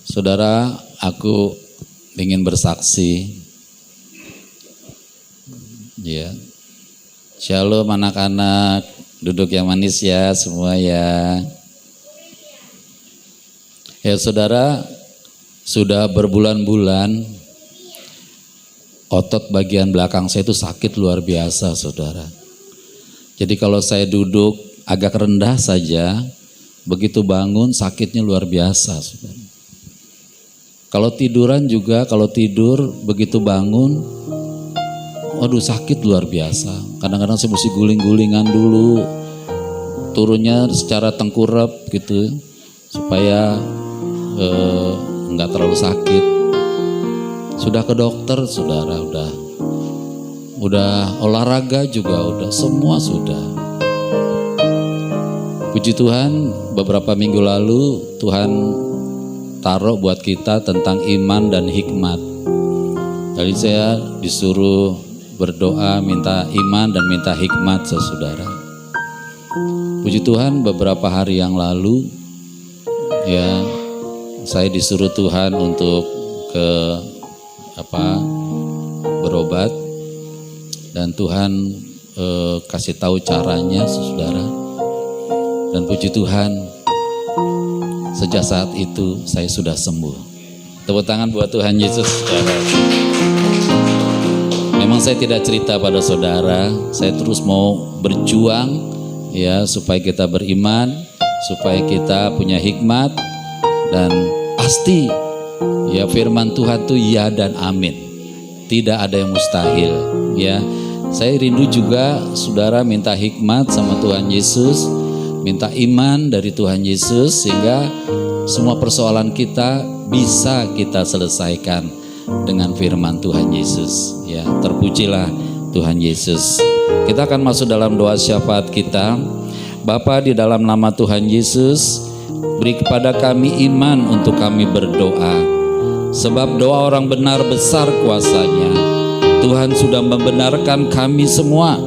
Saudara, aku ingin bersaksi. Ya. Shalom anak-anak, duduk yang manis ya semua ya. Ya saudara, sudah berbulan-bulan otot bagian belakang saya itu sakit luar biasa saudara. Jadi kalau saya duduk agak rendah saja, begitu bangun sakitnya luar biasa saudara. Kalau tiduran juga, kalau tidur begitu bangun, waduh sakit luar biasa. Kadang-kadang saya mesti guling-gulingan dulu, turunnya secara tengkurap gitu, supaya nggak terlalu sakit. Sudah ke dokter, saudara, udah olahraga juga, udah semua sudah. Puji Tuhan, beberapa minggu lalu Tuhan taruh buat kita tentang iman dan hikmat. Jadi saya disuruh berdoa minta iman dan minta hikmat saudara. Puji Tuhan, beberapa hari yang lalu ya saya disuruh Tuhan untuk berobat, dan Tuhan kasih tahu caranya saudara. Dan puji Tuhan, sejak saat itu saya sudah sembuh. Tepuk tangan buat Tuhan Yesus saudara. Memang saya tidak cerita pada saudara, saya terus mau berjuang ya supaya kita beriman, supaya kita punya hikmat, dan pasti ya firman Tuhan itu ya dan amin. Tidak ada yang mustahil ya. Saya rindu juga saudara minta hikmat sama Tuhan Yesus, minta iman dari Tuhan Yesus sehingga semua persoalan kita bisa kita selesaikan dengan firman Tuhan Yesus ya. Terpujilah Tuhan Yesus. Kita akan masuk dalam doa syafaat kita. Bapa, di dalam nama Tuhan Yesus, beri kepada kami iman untuk kami berdoa, sebab doa orang benar besar kuasanya. Tuhan sudah membenarkan kami semua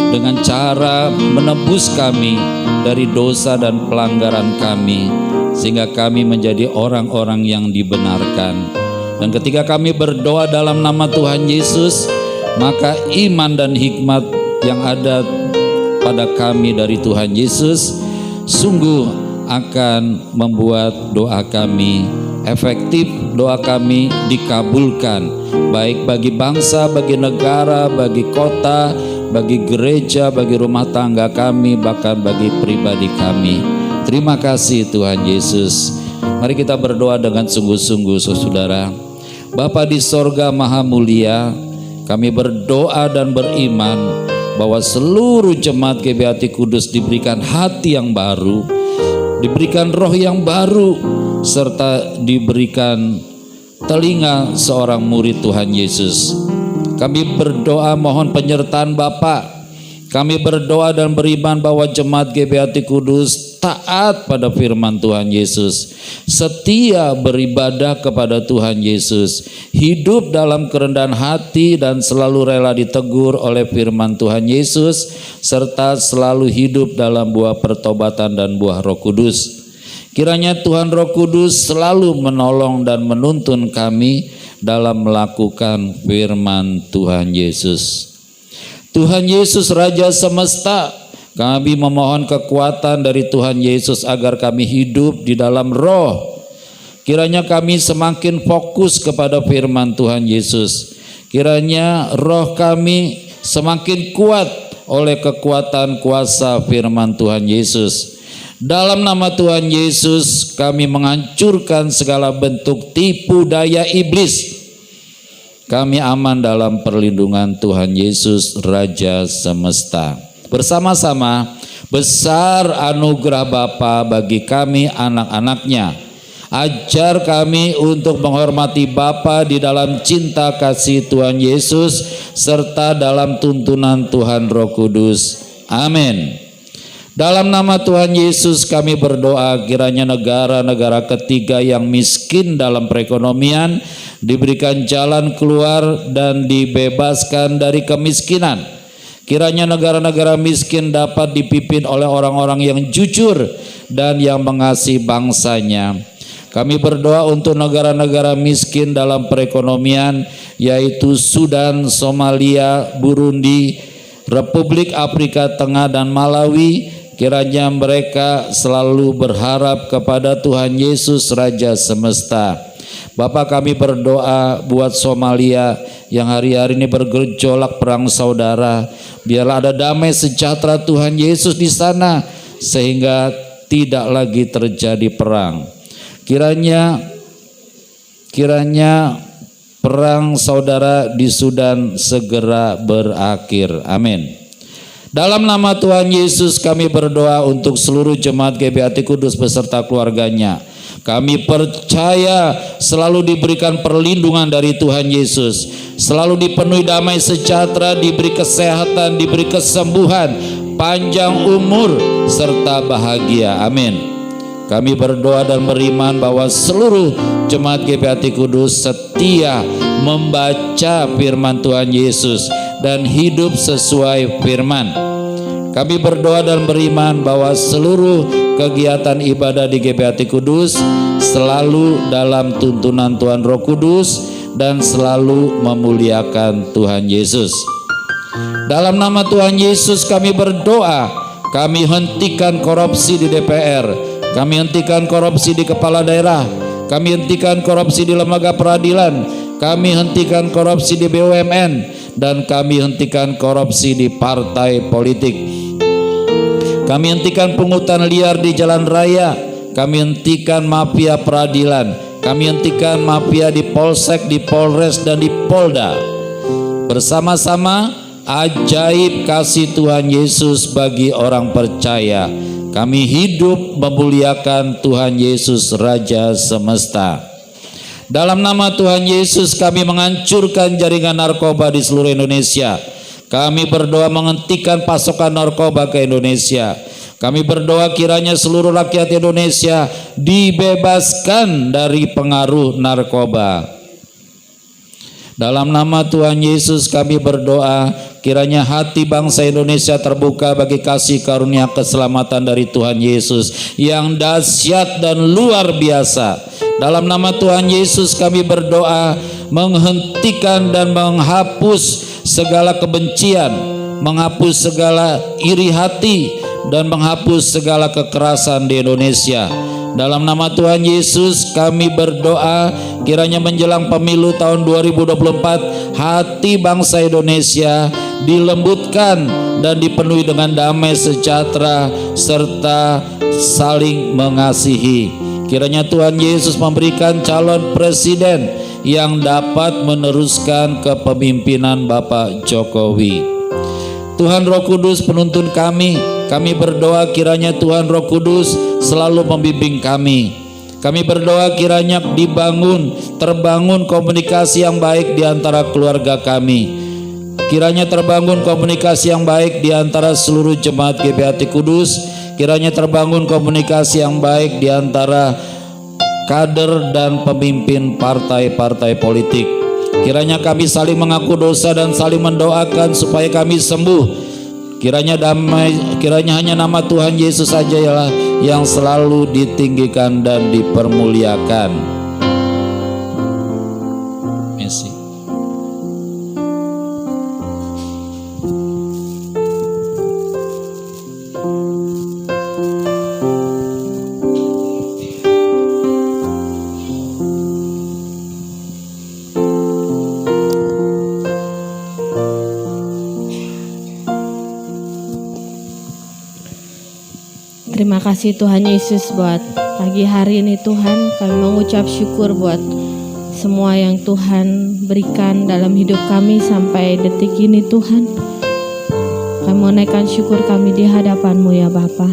dengan cara menebus kami dari dosa dan pelanggaran kami, sehingga kami menjadi orang-orang yang dibenarkan. Dan ketika kami berdoa dalam nama Tuhan Yesus, maka iman dan hikmat yang ada pada kami dari Tuhan Yesus sungguh akan membuat doa kami efektif, doa kami dikabulkan, baik bagi bangsa, bagi negara, bagi kota, bagi gereja, bagi rumah tangga kami, bahkan bagi pribadi kami. Terima kasih Tuhan Yesus. Mari kita berdoa dengan sungguh-sungguh saudara. Bapa di sorga maha mulia, kami berdoa dan beriman bahwa seluruh jemaat GBHT Kudus diberikan hati yang baru, diberikan roh yang baru, serta diberikan telinga seorang murid Tuhan Yesus. Kami berdoa mohon penyertaan Bapa. Kami berdoa dan beriman bahwa jemaat GBHT Kudus taat pada firman Tuhan Yesus, setia beribadah kepada Tuhan Yesus, hidup dalam kerendahan hati dan selalu rela ditegur oleh firman Tuhan Yesus, serta selalu hidup dalam buah pertobatan dan buah Roh Kudus. Kiranya Tuhan Roh Kudus selalu menolong dan menuntun kami dalam melakukan firman Tuhan Yesus. Tuhan Yesus Raja Semesta, kami memohon kekuatan dari Tuhan Yesus agar kami hidup di dalam roh. Kiranya kami semakin fokus kepada firman Tuhan Yesus. Kiranya roh kami semakin kuat oleh kekuatan kuasa firman Tuhan Yesus. Dalam nama Tuhan Yesus kami menghancurkan segala bentuk tipu daya iblis. Kami aman dalam perlindungan Tuhan Yesus Raja Semesta. Bersama-sama besar anugerah Bapa bagi kami anak-anaknya. Ajar kami untuk menghormati Bapa di dalam cinta kasih Tuhan Yesus serta dalam tuntunan Tuhan Roh Kudus. Amin. Dalam nama Tuhan Yesus kami berdoa kiranya negara-negara ketiga yang miskin dalam perekonomian diberikan jalan keluar dan dibebaskan dari kemiskinan. Kiranya negara-negara miskin dapat dipimpin oleh orang-orang yang jujur dan yang mengasihi bangsanya. Kami berdoa untuk negara-negara miskin dalam perekonomian, yaitu Sudan, Somalia, Burundi, Republik Afrika Tengah, dan Malawi. Kiranya mereka selalu berharap kepada Tuhan Yesus Raja Semesta. Bapa, kami berdoa buat Somalia yang hari-hari ini bergejolak perang saudara. Biarlah ada damai sejahtera Tuhan Yesus di sana, sehingga tidak lagi terjadi perang. Kiranya perang saudara di Sudan segera berakhir. Amin. Dalam nama Tuhan Yesus kami berdoa untuk seluruh jemaat GBHT Kudus beserta keluarganya. Kami percaya selalu diberikan perlindungan dari Tuhan Yesus, selalu dipenuhi damai sejahtera, diberi kesehatan, diberi kesembuhan, panjang umur, serta bahagia. Amin. Kami berdoa dan beriman bahwa seluruh jemaat GBHT Kudus setia membaca firman Tuhan Yesus dan hidup sesuai firman. Kami berdoa dan beriman bahwa seluruh kegiatan ibadah di GBHT Kudus selalu dalam tuntunan Tuhan Roh Kudus dan selalu memuliakan Tuhan Yesus. Dalam nama Tuhan Yesus kami berdoa, kami hentikan korupsi di DPR. Kami hentikan korupsi di kepala daerah. Kami hentikan korupsi di lembaga peradilan. Kami hentikan korupsi di BUMN. Dan kami hentikan korupsi di partai politik. Kami hentikan pungutan liar di jalan raya. Kami hentikan mafia peradilan. Kami hentikan mafia di Polsek, di Polres, dan di Polda. Bersama-sama ajaib kasih Tuhan Yesus bagi orang percaya. Kami hidup memuliakan Tuhan Yesus Raja Semesta. Dalam nama Tuhan Yesus kami menghancurkan jaringan narkoba di seluruh Indonesia. Kami berdoa menghentikan pasokan narkoba ke Indonesia. Kami berdoa kiranya seluruh rakyat Indonesia dibebaskan dari pengaruh narkoba. Dalam nama Tuhan Yesus kami berdoa, kiranya hati bangsa Indonesia terbuka bagi kasih karunia keselamatan dari Tuhan Yesus yang dahsyat dan luar biasa. Dalam nama Tuhan Yesus kami berdoa menghentikan dan menghapus segala kebencian, menghapus segala iri hati, dan menghapus segala kekerasan di Indonesia. Dalam nama Tuhan Yesus kami berdoa, kiranya menjelang pemilu tahun 2024 hati bangsa Indonesia dilembutkan dan dipenuhi dengan damai sejahtera serta saling mengasihi. Kiranya Tuhan Yesus memberikan calon presiden yang dapat meneruskan kepemimpinan Bapak Jokowi. Tuhan Roh Kudus penuntun kami berdoa kiranya Tuhan Roh Kudus selalu membimbing kami. Kami berdoa kiranya terbangun komunikasi yang baik di antara keluarga kami. Kiranya terbangun komunikasi yang baik di antara seluruh jemaat GBHT Kudus. Kiranya terbangun komunikasi yang baik di antara kader dan pemimpin partai-partai politik. Kiranya kami saling mengaku dosa dan saling mendoakan supaya kami sembuh. Kiranya damai, kiranya hanya nama Tuhan Yesus saja yang selalu ditinggikan dan dipermuliakan. Messi. Terima kasih Tuhan Yesus buat pagi hari ini Tuhan. Kami mengucap syukur buat semua yang Tuhan berikan dalam hidup kami sampai detik ini Tuhan. Kami mau naikkan syukur kami di hadapan-Mu ya Bapa.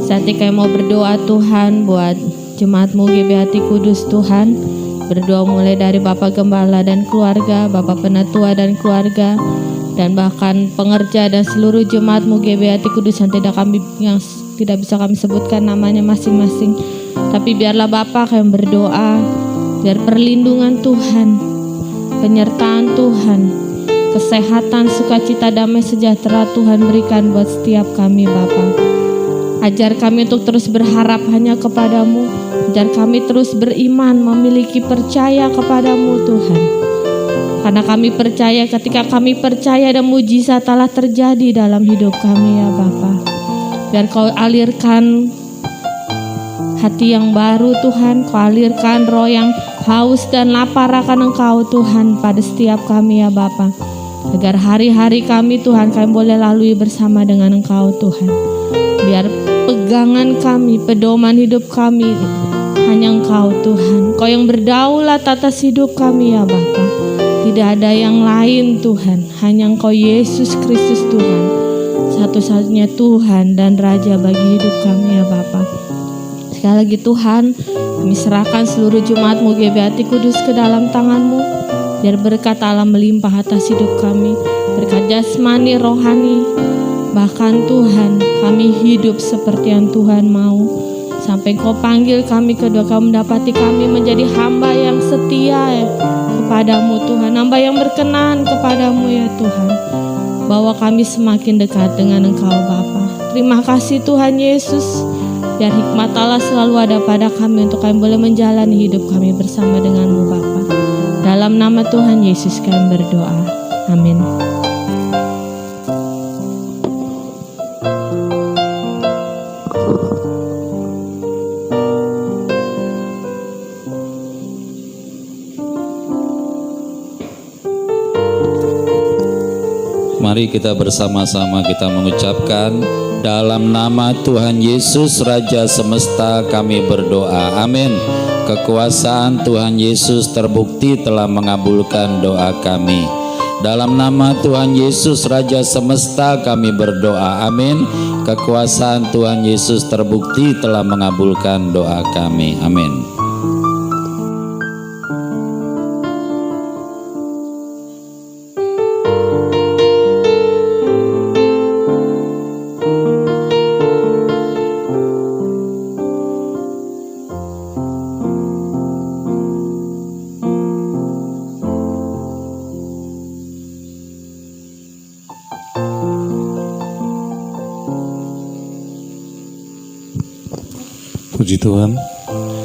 Saat ini kami mau berdoa Tuhan buat jemaat-Mu GBHT Kudus Tuhan. Berdoa mulai dari Bapak Gembala dan keluarga, Bapak Penatua dan keluarga, dan bahkan pengerja dan seluruh jemaat-Mu GBHT Kudus yang tidak bisa kami sebutkan namanya masing-masing. Tapi biarlah Bapa kami berdoa, biar perlindungan Tuhan, penyertaan Tuhan, kesehatan, sukacita, damai sejahtera Tuhan berikan buat setiap kami Bapa. Ajar kami untuk terus berharap hanya kepadamu. Ajar kami terus beriman, memiliki percaya kepadamu Tuhan. Karena kami percaya, ketika kami percaya dan mujizat telah terjadi dalam hidup kami ya Bapa. Biar Kau alirkan hati yang baru Tuhan, Kau alirkan roh yang haus dan lapar akan Engkau Tuhan pada setiap kami ya Bapa. Agar hari-hari kami Tuhan kami boleh lalui bersama dengan Engkau Tuhan. Biar pegangan kami, pedoman hidup kami hanya Engkau Tuhan. Kau yang berdaulat atas hidup kami ya Bapa. Tidak ada yang lain Tuhan, hanya Engkau Yesus Kristus Tuhan. Satu-satunya Tuhan dan Raja bagi hidup kami ya Bapa. Sekali lagi Tuhan, kami serahkan seluruh jemaat-Mu GBHT Kudus ke dalam tangan-Mu. Biar berkat Allah melimpah atas hidup kami, berkat jasmani, rohani. Bahkan Tuhan, kami hidup seperti yang Tuhan mau. Sampai Kau panggil kami kedua, Kau mendapati kami menjadi hamba yang setia kepadamu Tuhan, hamba yang berkenan kepadamu ya Tuhan. Bawa kami semakin dekat dengan Engkau Bapa. Terima kasih Tuhan Yesus. Biar hikmat Allah selalu ada pada kami untuk kami boleh menjalani hidup kami bersama dengan-Mu Bapa. Dalam nama Tuhan Yesus kami berdoa. Amin. Mari kita bersama-sama kita mengucapkan dalam nama Tuhan Yesus Raja Semesta kami berdoa. Amin. Kekuasaan Tuhan Yesus terbukti telah mengabulkan doa kami. Dalam nama Tuhan Yesus Raja Semesta kami berdoa. Amin. Kekuasaan Tuhan Yesus terbukti telah mengabulkan doa kami. Amin. Puji Tuhan,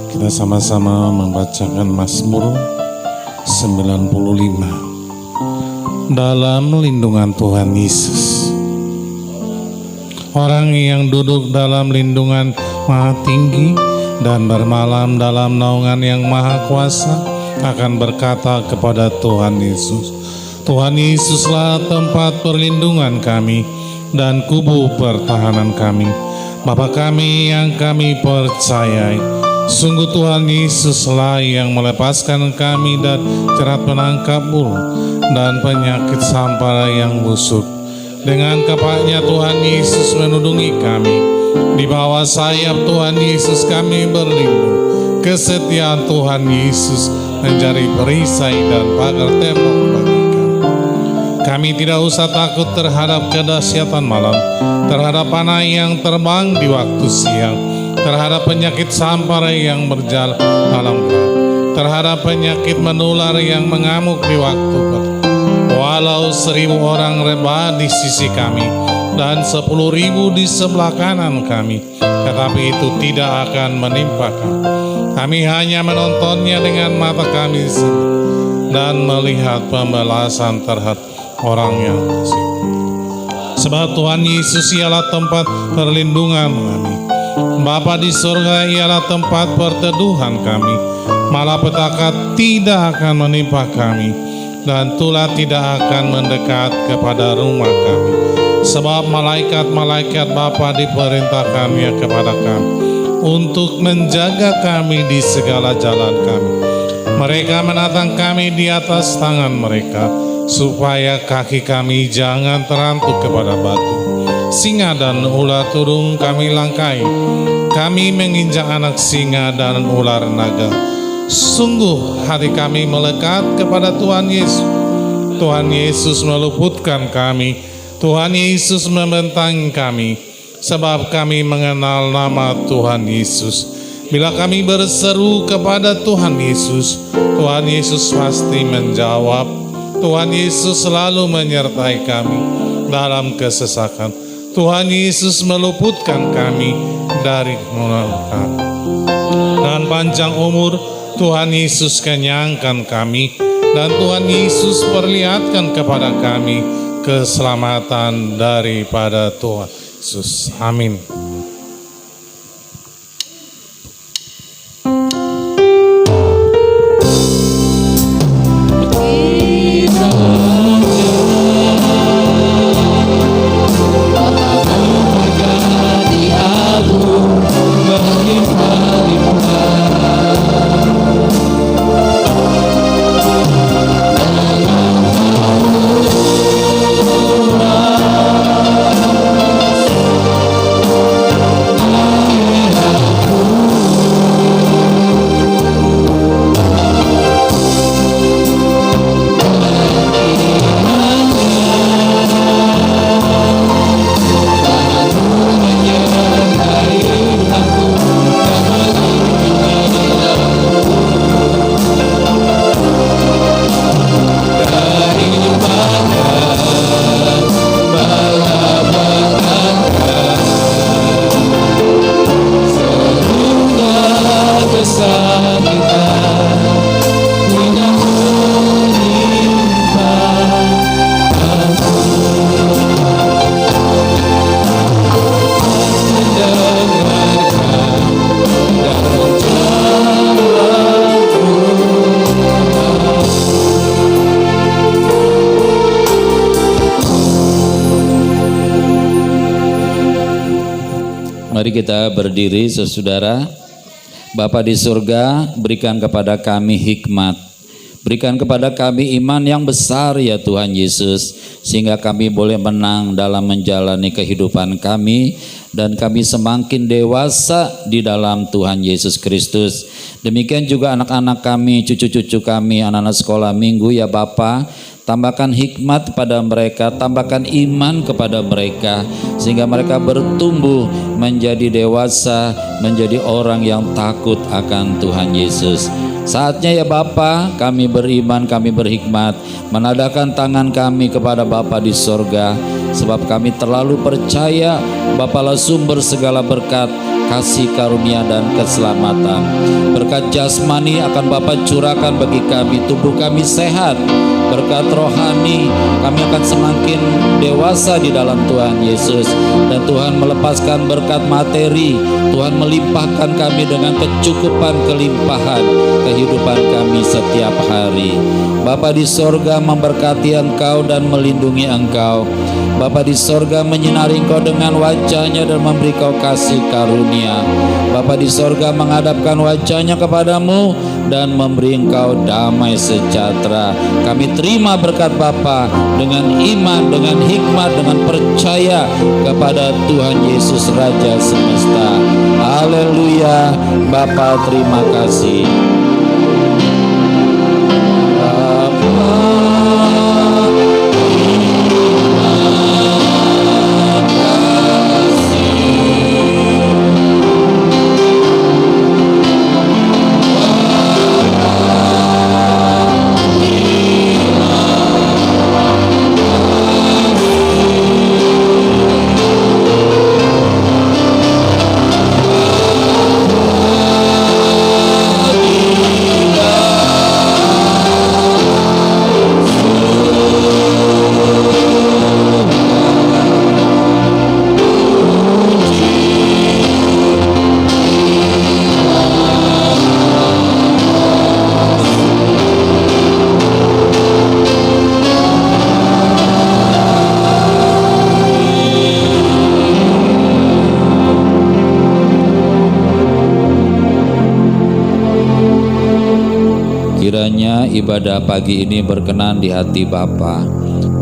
kita sama-sama membacakan Mazmur 95. Dalam lindungan Tuhan Yesus. Orang yang duduk dalam lindungan Maha Tinggi dan bermalam dalam naungan yang Maha Kuasa akan berkata kepada Tuhan Yesus, Tuhan Yesuslah tempat perlindungan kami dan kubu pertahanan kami, Bapa kami yang kami percayai. Sungguh Tuhan Yesuslah yang melepaskan kami dan jerat penangkap bulu dan penyakit sampara yang busuk. Dengan kapaknya Tuhan Yesus menudungi kami. Di bawah sayap Tuhan Yesus kami berlindung. Kesetiaan Tuhan Yesus menjadi perisai dan pagar tembok bagi kami. Kami tidak usah takut terhadap kedahsyatan malam, terhadap panah yang terbang di waktu siang, terhadap penyakit sampara yang berjalan dalam gelap, terhadap penyakit menular yang mengamuk di waktu petang. Walau 1000 orang rebah di sisi kami dan 10.000 di sebelah kanan kami, tetapi itu tidak akan menimpa kami. Kami hanya menontonnya dengan mata kami sendiri dan melihat pembalasan terhadap orang yang fasik. Sebab Tuhan Yesus ialah tempat perlindungan kami. Bapa di surga ialah tempat perteduhan kami. Malapetaka tidak akan menimpa kami, dan tulah tidak akan mendekat kepada rumah kami. Sebab malaikat-malaikat Bapa diperintahkannya kepada kami untuk menjaga kami di segala jalan kami. Mereka menatang kami di atas tangan mereka, supaya kaki kami jangan terantuk kepada batu. Singa dan ular turung kami langkai. Kami menginjak anak singa dan ular naga. Sungguh hati kami melekat kepada Tuhan Yesus. Tuhan Yesus meluputkan kami. Tuhan Yesus membentangi kami, sebab kami mengenal nama Tuhan Yesus. Bila kami berseru kepada Tuhan Yesus, Tuhan Yesus pasti menjawab. Tuhan Yesus selalu menyertai kami dalam kesesakan. Tuhan Yesus meluputkan kami dari kemunafikan. Dan panjang umur Tuhan Yesus kenyangkan kami, dan Tuhan Yesus perlihatkan kepada kami keselamatan daripada Tuhan Yesus. Amin. Mari kita berdiri saudara. Bapa di surga, berikan kepada kami hikmat, berikan kepada kami iman yang besar ya Tuhan Yesus, sehingga kami boleh menang dalam menjalani kehidupan kami, dan kami semakin dewasa di dalam Tuhan Yesus Kristus. Demikian juga anak-anak kami, cucu-cucu kami, anak-anak sekolah minggu ya Bapa. Tambahkan hikmat pada mereka, tambahkan iman kepada mereka, sehingga mereka bertumbuh menjadi dewasa, menjadi orang yang takut akan Tuhan Yesus. Saatnya ya Bapa, kami beriman, kami berhikmat, menadahkan tangan kami kepada Bapa di sorga, sebab kami terlalu percaya Bapalah sumber segala berkat, kasih karunia dan keselamatan. Berkat jasmani akan Bapa curahkan bagi kami, tubuh kami sehat. Berkat rohani kami akan semakin dewasa di dalam Tuhan Yesus, dan Tuhan melepaskan berkat materi. Tuhan melimpahkan kami dengan kecukupan kelimpahan kehidupan kami setiap hari. Bapa di sorga memberkati Engkau dan melindungi Engkau. Bapa di sorga menyinari Engkau dengan wajahnya dan memberi Kau kasih karunia. Bapa di sorga menghadapkan wajahnya kepadamu dan memberi Engkau damai sejahtera. Kami terima berkat Bapa dengan iman, dengan hikmat, dengan percaya kepada Tuhan Yesus Raja semesta. Haleluya. Bapa terima kasih. Kiranya ibadah pagi ini berkenan di hati Bapa,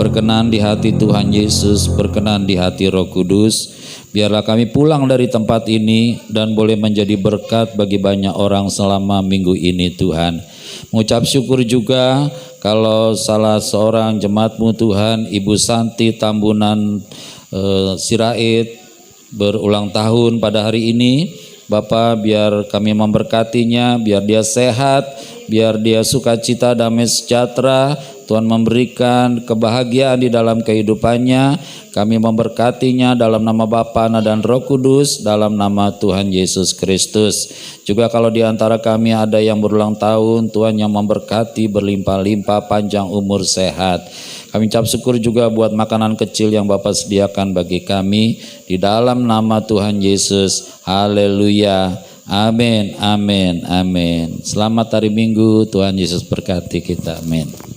berkenan di hati Tuhan Yesus, berkenan di hati Roh Kudus. Biarlah kami pulang dari tempat ini dan boleh menjadi berkat bagi banyak orang selama minggu ini Tuhan. Mengucap syukur juga kalau salah seorang jemaat-Mu Tuhan, Ibu Santi Tambunan Sirait berulang tahun pada hari ini. Bapa, biar kami memberkatinya, biar dia sehat, biar dia sukacita, damai sejahtera. Tuhan memberikan kebahagiaan di dalam kehidupannya. Kami memberkatinya dalam nama Bapa, Anak, dan Roh Kudus, dalam nama Tuhan Yesus Kristus. Juga kalau di antara kami ada yang berulang tahun, Tuhan yang memberkati berlimpah-limpah, panjang umur, sehat. Kami ucap syukur juga buat makanan kecil yang Bapak sediakan bagi kami. Di dalam nama Tuhan Yesus. Haleluya. Amin, amin, amin. Selamat hari Minggu, Tuhan Yesus berkati kita. Amin.